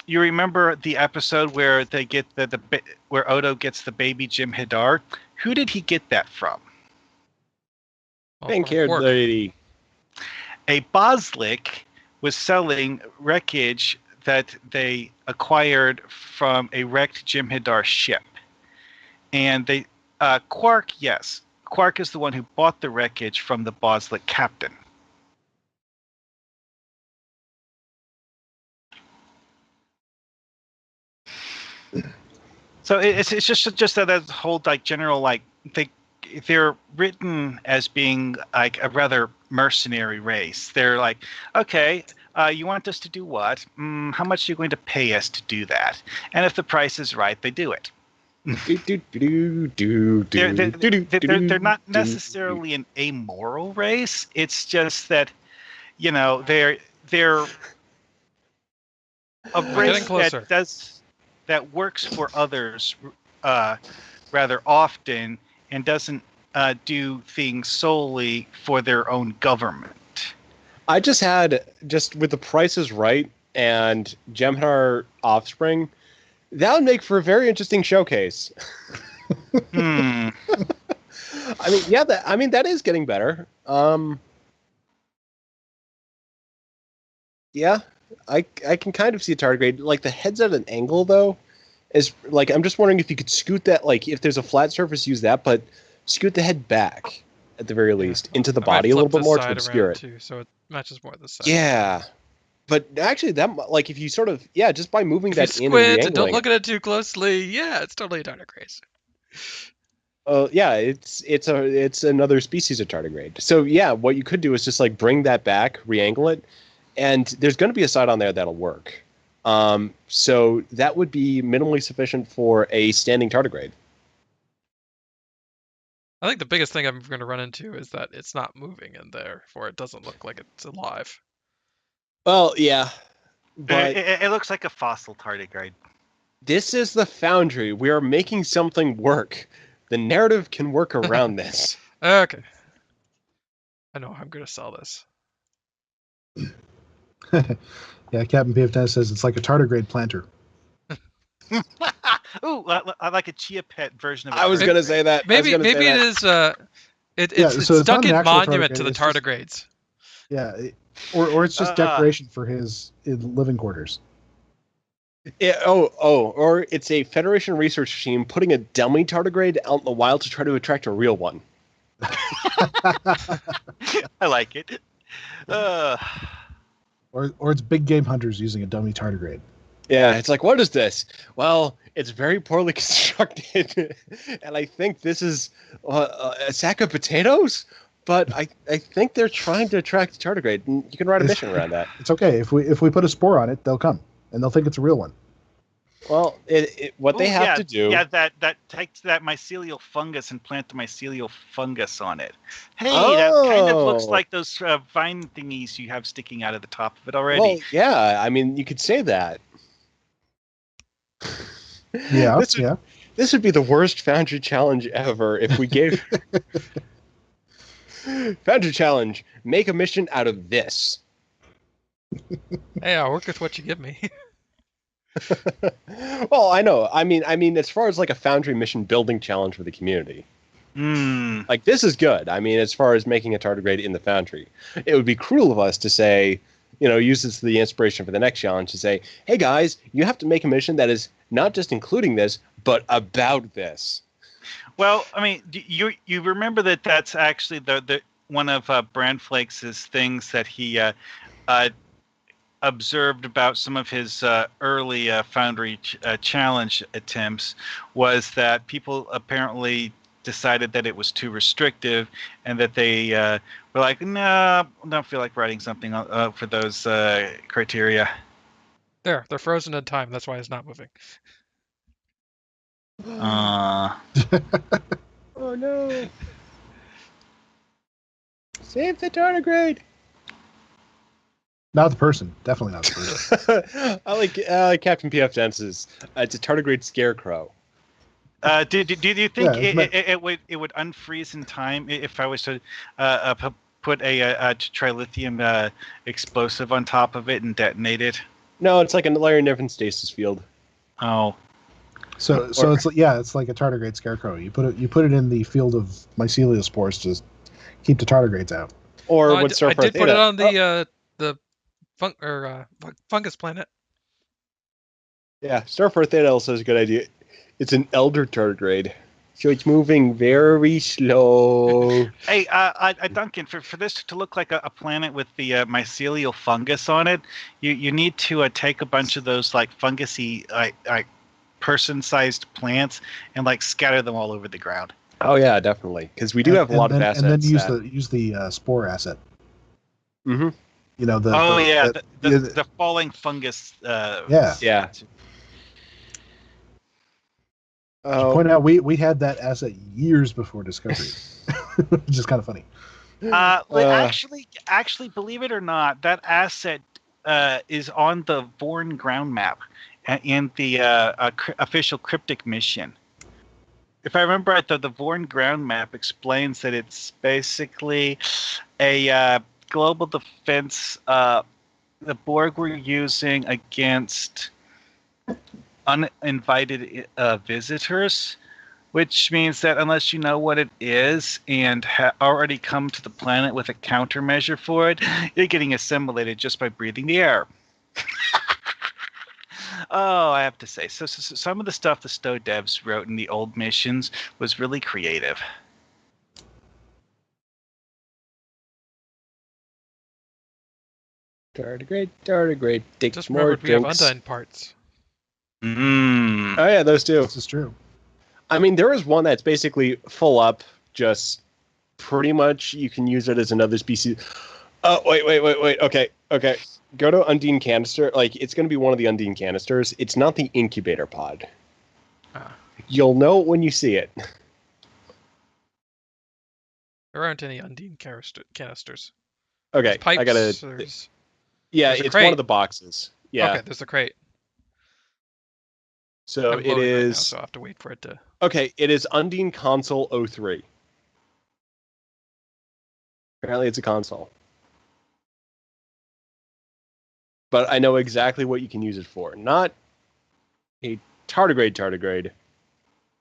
you remember the episode where they get where Odo gets the baby Jim Hadar? Who did he get that from? Pink-haired lady. A Boslik was selling wreckage that they acquired from a wrecked Jim Hadar ship. And they Quark, yes. Quark is the one who bought the wreckage from the Boslik captain. So it's just that whole like general like they're written as being like a rather mercenary race. They're like, okay, you want us to do what? How much are you going to pay us to do that? And if the price is right, they do it. They're not necessarily an amoral race. It's just that, you know, they're a race that works for others rather often and doesn't do things solely for their own government. I just with the prices right and Jem'Hadar offspring, that would make for a very interesting showcase. Hmm. I mean, that is getting better. Yeah, I can kind of see a tardigrade. Like the head's at an angle though, is like I'm just wondering if you could scoot that. Like if there's a flat surface, use that, but scoot the head back at the very least into the body a little bit more to obscure it. Too, so it matches more the side. Yeah. But actually, that like if you sort of just by moving that in and re-angling, don't look at it too closely. Yeah, it's totally a tardigrade. Yeah, it's another species of tardigrade. So yeah, what you could do is just like bring that back, re-angle it, and there's going to be a side on there that'll work. So that would be minimally sufficient for a standing tardigrade. I think the biggest thing I'm going to run into is that it's not moving in there, for it doesn't look like it's alive. Well, yeah, but it looks like a fossil tardigrade. This is the Foundry. We are making something work. The narrative can work around this. Okay. I know I'm going to sell this. Yeah, Captain Picard says it's like a tardigrade planter. Ooh, I like a Chia Pet version of it. I was going to say that. Maybe it is. It's Duncan's monument to the tardigrades. Yeah, or it's just decoration for his living quarters. Yeah, or it's a Federation research team putting a dummy tardigrade out in the wild to try to attract a real one. I like it. Or it's big game hunters using a dummy tardigrade. Yeah, it's like, what is this? Well, it's very poorly constructed, and I think this is a sack of potatoes. But I think they're trying to attract a tardigrade, and you can write a mission around that. It's okay if we put a spore on it, they'll come, and they'll think it's a real one. Well, they have to do. Yeah, that takes that mycelial fungus and plant the mycelial fungus on it. Hey, that kind of looks like those vine thingies you have sticking out of the top of it already. Well, yeah, I mean, you could say that. Yeah, This would be the worst Foundry challenge ever if we gave... Foundry challenge, make a mission out of this. Hey, I'll work with what you give me. Well, I know. I mean, as far as like a Foundry mission building challenge for the community, like this is good. I mean, as far as making a tardigrade in the Foundry, it would be cruel of us to say, use this as the inspiration for the next challenge to say, hey guys, you have to make a mission that is not just including this, but about this. Well, I mean, you remember that's actually the one of Brandflakes' things that he observed about some of his early Foundry challenge attempts was that people apparently decided that it was too restrictive and that they were like, no, I don't feel like writing something for those criteria. They're frozen in time. That's why it's not moving. Oh no! Save the tardigrade! Not the person. Definitely not the person. I like Captain PF Dance's. It's a tardigrade scarecrow. Do you think Yeah, it would unfreeze in time if I was to put a trilithium explosive on top of it and detonate it? No, it's like a Larry Niven stasis field. Oh. So it's like a tardigrade scarecrow. You put it in the field of mycelial spores to keep the tardigrades out. Or I did put it on the fungus planet. Yeah, Starfire Theta also is a good idea. It's an elder tardigrade, so it's moving very slow. Hey, Duncan, for this to look like a planet with the mycelial fungus on it, you need to take a bunch of those like fungusy like person-sized plants and like scatter them all over the ground. Oh yeah, definitely, because we do have a lot of assets. And then use the spore asset. Mm-hmm. You know the falling fungus. Yeah. Point out we had that asset years before Discovery, which is kind of funny. Actually, believe it or not, that asset is on the Vorn ground map and the official Cryptic mission. If I remember right, the Vorn ground map explains that it's basically a global defense the Borg were using against uninvited visitors, which means that unless you know what it is and already come to the planet with a countermeasure for it, you're getting assimilated just by breathing the air. Oh, I have to say, so some of the stuff the Stowe devs wrote in the old missions was really creative. Tardigrade. Take Just more remembered we have drinks. Undyne parts. Mm. Oh yeah, those two. This is true. I mean, there is one that's basically full up, just pretty much you can use it as another species. Oh, wait. Okay. Go to Undine canister. Like, it's going to be one of the Undine canisters. It's not the incubator pod. You'll know it when you see it. There aren't any Undine canisters. Okay, There's pipes, I gotta. Yeah, there's a it's crate. one of the boxes. Yeah. Okay, there's a crate. So I'm it loading is. right now, so I have to wait for it to. Okay, it is Undine console 03. Apparently, it's a console. But I know exactly what you can use it for. Not a tardigrade,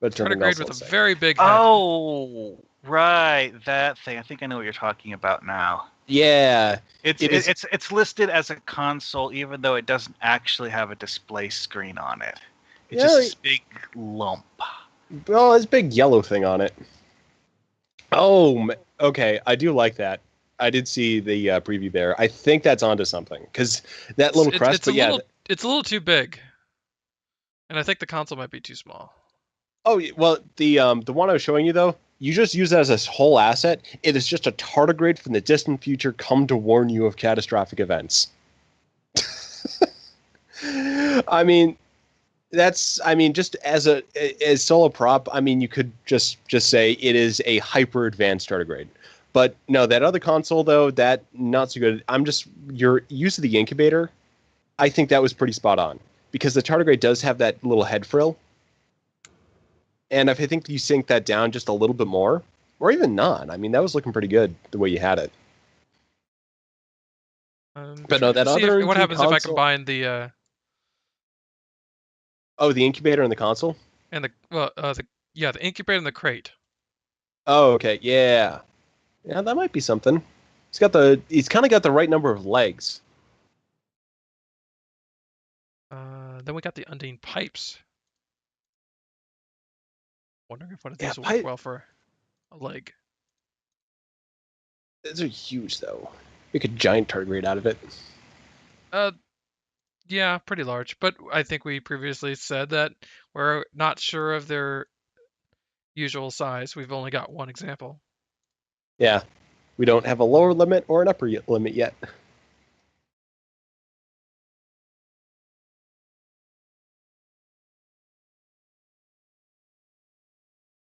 but something else. Tardigrade with a very big head. Oh, right, that thing. I think I know what you're talking about now. Yeah, it's listed as a console, even though it doesn't actually have a display screen on it. It's just this big lump. Well, it's a big yellow thing on it. Oh, okay. I do like that. I did see the preview there. I think that's onto something because that little crest. It's a little too big, and I think the console might be too small. Oh well, the one I was showing you though, you just use that as a whole asset. It is just a tardigrade from the distant future come to warn you of catastrophic events. I mean, just as solo prop. I mean, you could just say it is a hyper advanced tardigrade. But no, that other console though, that not so good. Your use of the incubator, I think that was pretty spot on because the tardigrade does have that little head frill. And if I think you sink that down just a little bit more, or even not, I mean, that was looking pretty good the way you had it. But no, that other what happens if I console... combine the the incubator and the console? And the incubator and the crate. Oh, okay, yeah. Yeah, that might be something. He's kind of got the right number of legs. Then we got the Undine pipes. Wondering if one of these will work well for a leg. Those are huge, though. Make a giant tardigrade out of it. Yeah, pretty large. But I think we previously said that we're not sure of their usual size. We've only got one example. Yeah. We don't have a lower limit or an upper limit yet.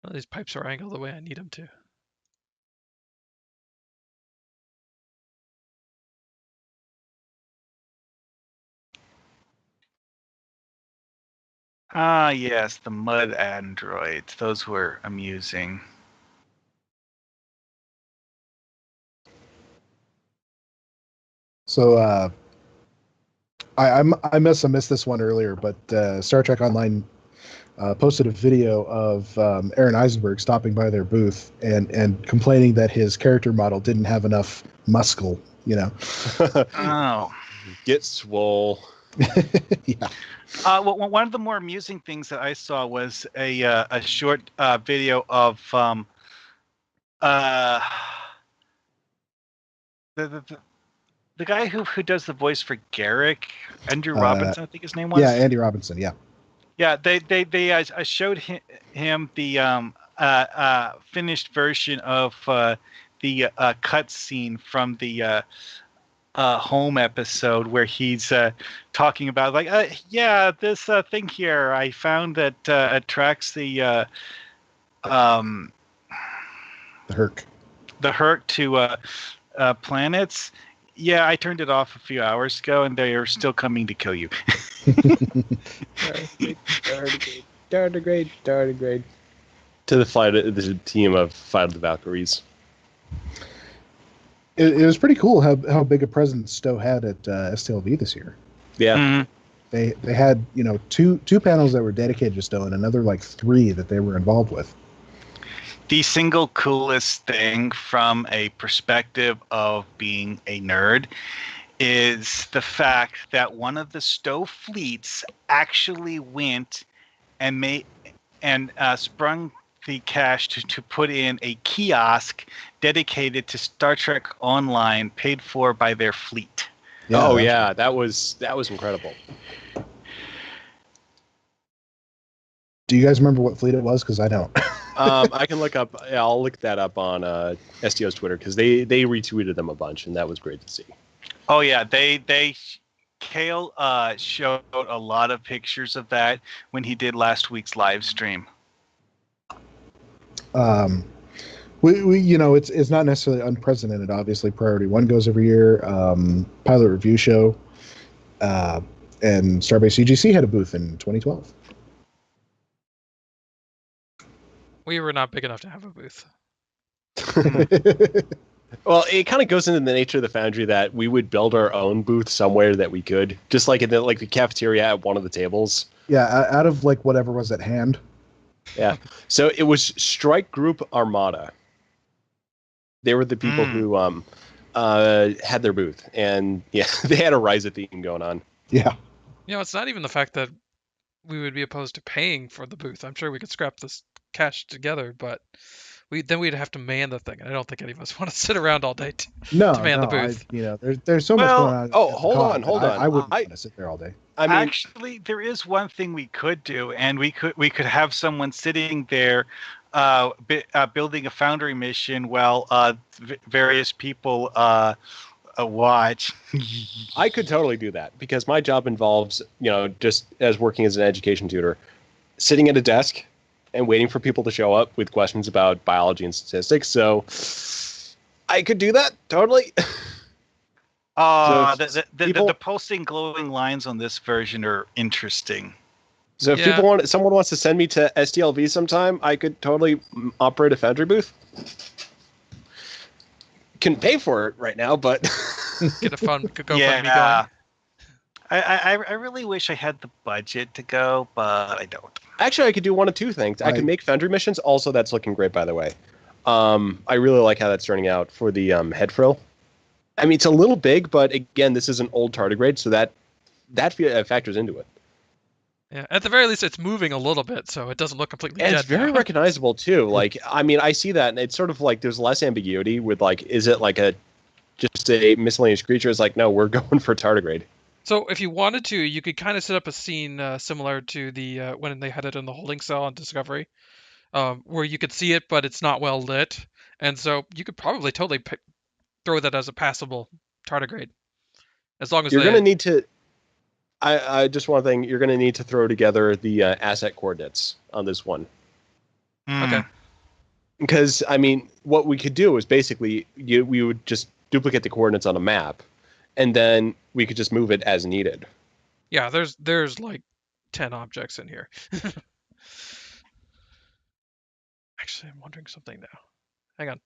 Well, these pipes are angled the way I need them to. Ah, yes, the mud androids. Those were amusing. So I must have missed this one earlier, but Star Trek Online posted a video of Aaron Eisenberg stopping by their booth and complaining that his character model didn't have enough muscle. Oh. Get swole. Yeah. Well, one of the more amusing things that I saw was a short video of the guy who does the voice for Garrick, Andrew Robinson, I think his name was. Yeah, Andy Robinson. Yeah. Yeah, they showed him the finished version of the cut scene from the home episode where he's talking about this thing here I found that attracts the Herc to planets. Yeah, I turned it off a few hours ago, and they are still coming to kill you. Tardigrade. To the team of Flight of the Valkyries. It was pretty cool how big a presence Stowe had at STLV this year. Yeah. Mm-hmm. They had two panels that were dedicated to Stowe and another 3 that they were involved with. The single coolest thing from a perspective of being a nerd is the fact that one of the Stowe fleets actually went and sprung the cash to put in a kiosk dedicated to Star Trek Online, paid for by their fleet. Yeah, that was incredible. Do you guys remember what fleet it was? Because I don't. I can look up. Yeah, I'll look that up on STO's Twitter because they retweeted them a bunch, and that was great to see. Oh yeah, Kale showed a lot of pictures of that when he did last week's live stream. It's not necessarily unprecedented. Obviously, Priority 1 goes every year. Pilot Review Show, and Starbase UGC had a booth in 2012. We were not big enough to have a booth. Well, it kind of goes into the nature of the Foundry that we would build our own booth somewhere that we could, just like in the cafeteria at one of the tables. Yeah, out of whatever was at hand. Yeah. So it was Strike Group Armada. They were the people who had their booth, and yeah, they had a Ryza theme going on. Yeah. It's not even the fact that we would be opposed to paying for the booth. I'm sure we could scrap this cash together, but we'd have to man the thing, and I don't think any of us want to sit around all day to man the booth. There's so much going on. Oh, hold on. I wouldn't want to sit there all day. I mean, actually, there is one thing we could do, and we could have someone sitting there building a Foundry mission while various people watch. I could totally do that because my job involves, just as working as an education tutor, sitting at a desk and waiting for people to show up with questions about biology and statistics. So I could do that totally. The posting glowing lines on this version are interesting. So if someone wants to send me to STLV sometime, I could totally operate a Foundry booth. Can pay for it right now, but get a fun GoFundMe going. I really wish I had the budget to go, but I don't. Actually, I could do one of two things. I could make Foundry missions. Also, that's looking great, by the way. I really like how that's turning out for the head frill. I mean, it's a little big, but again, this is an old tardigrade, so that factors into it. Yeah, at the very least, it's moving a little bit, so it doesn't look completely dead. And it's very recognizable too. I see that, and it's sort of there's less ambiguity with is it just a miscellaneous creature? It's no, we're going for tardigrade. So if you wanted to, you could kind of set up a scene similar to the when they had it in the holding cell on Discovery, where you could see it, but it's not well lit, and so you could probably totally throw that as a passable tardigrade, as long as you're going to need to. I just one thing, you're going to need to throw together the asset coordinates on this one. Okay. Because what we could do is basically we would just duplicate the coordinates on a map, and then we could just move it as needed. Yeah, there's 10 objects in here. Actually, I'm wondering something now. Hang on.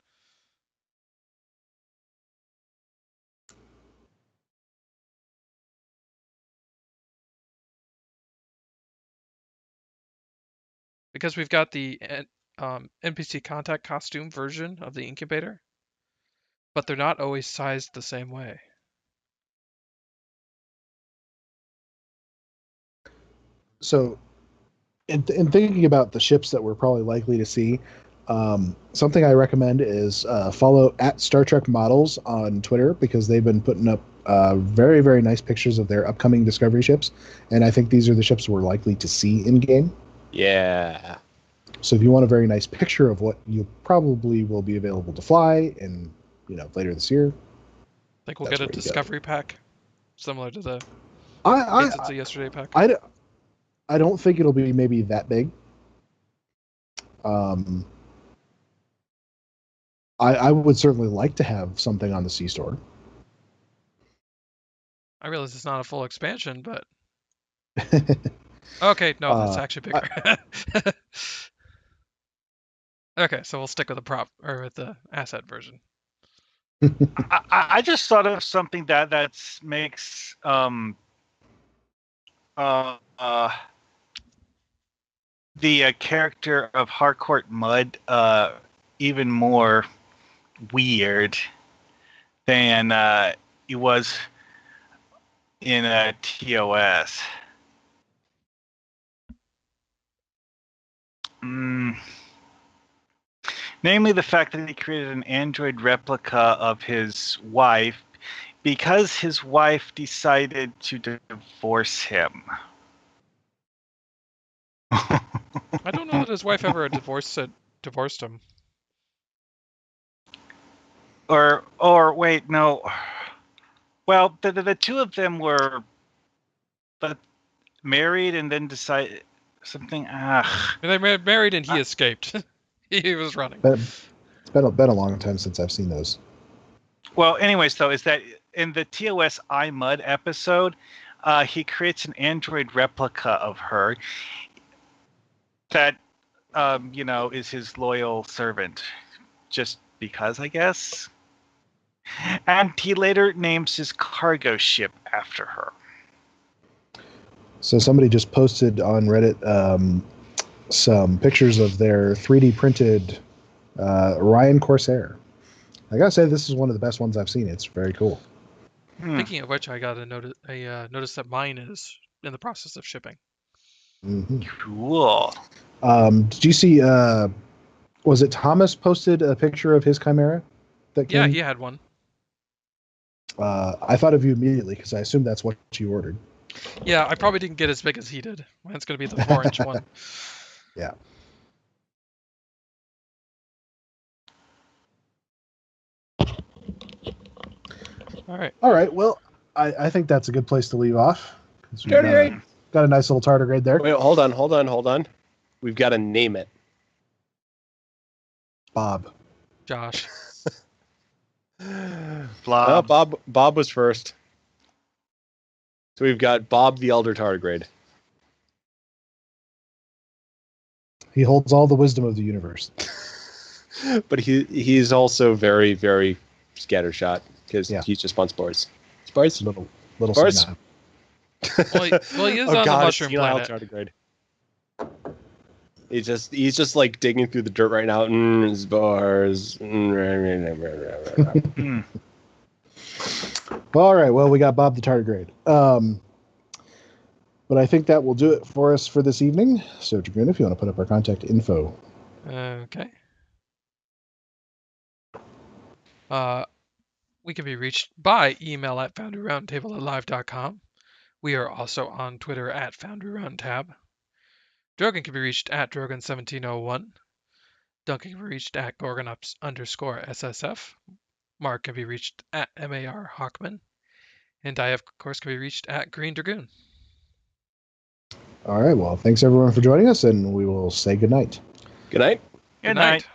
Because we've got the NPC contact costume version of the incubator, but they're not always sized the same way. So, in thinking about the ships that we're probably likely to see, something I recommend is follow at Star Trek Models on Twitter, because they've been putting up very, very nice pictures of their upcoming Discovery ships, and I think these are the ships we're likely to see in game. Yeah. So if you want a very nice picture of what you probably will be available to fly in, later this year, I think we'll get a Discovery pack, similar to the Yesterday pack. I don't think it'll be maybe that big. I would certainly like to have something on the C-Store. I realize it's not a full expansion, but okay, no, it's actually bigger. Okay, so we'll stick with the prop or with the asset version. I just thought of something that makes the character of Harcourt Mudd even more weird than he was in TOS. Namely, the fact that he created an android replica of his wife because his wife decided to divorce him. I don't know that his wife ever divorced him. Or wait, no. Well, the two of them were married and then decided something. They married and he escaped. He was running. It's been a long time since I've seen those. Well, anyways, though, is that in the TOS iMud episode, he creates an android replica of her that, is his loyal servant, just because, I guess. And he later names his cargo ship after her. So somebody just posted on Reddit some pictures of their 3D printed Orion Corsair. I gotta say, this is one of the best ones I've seen. It's very cool. Speaking of which, I got a notice that mine is in the process of shipping. Mm-hmm. Cool. Did you see? Was it Thomas posted a picture of his Chimera? Yeah, he had one. I thought of you immediately because I assumed that's what you ordered. Yeah, I probably didn't get as big as he did. Mine's going to be the 4-inch one. Yeah. All right. Well, I think that's a good place to leave off. Got a nice little tardigrade there. Wait, hold on. We've got to name it. Bob. Josh. Bob was first. So we've got Bob the Elder Tardigrade. He holds all the wisdom of the universe. But he's also very, very scattershot because he just wants spores. Spores? Little spores? Well, he is on the mushroom planet. Tardigrade. He's just like digging through the dirt right now. Spores. All right. Well, we got Bob the Tardigrade. But I think that will do it for us for this evening. So, Dragoon, if you want to put up our contact info. Okay. We can be reached by email at foundryroundtable@live.com. We are also on Twitter at foundryroundtab. Drogan can be reached at Drogan1701. Duncan can be reached at Gorgonups_SSF. Mark can be reached at Markhawkman. And I, of course, can be reached at Greendragoon. All right. Well, thanks everyone for joining us, and we will say good night. Good night. Good night.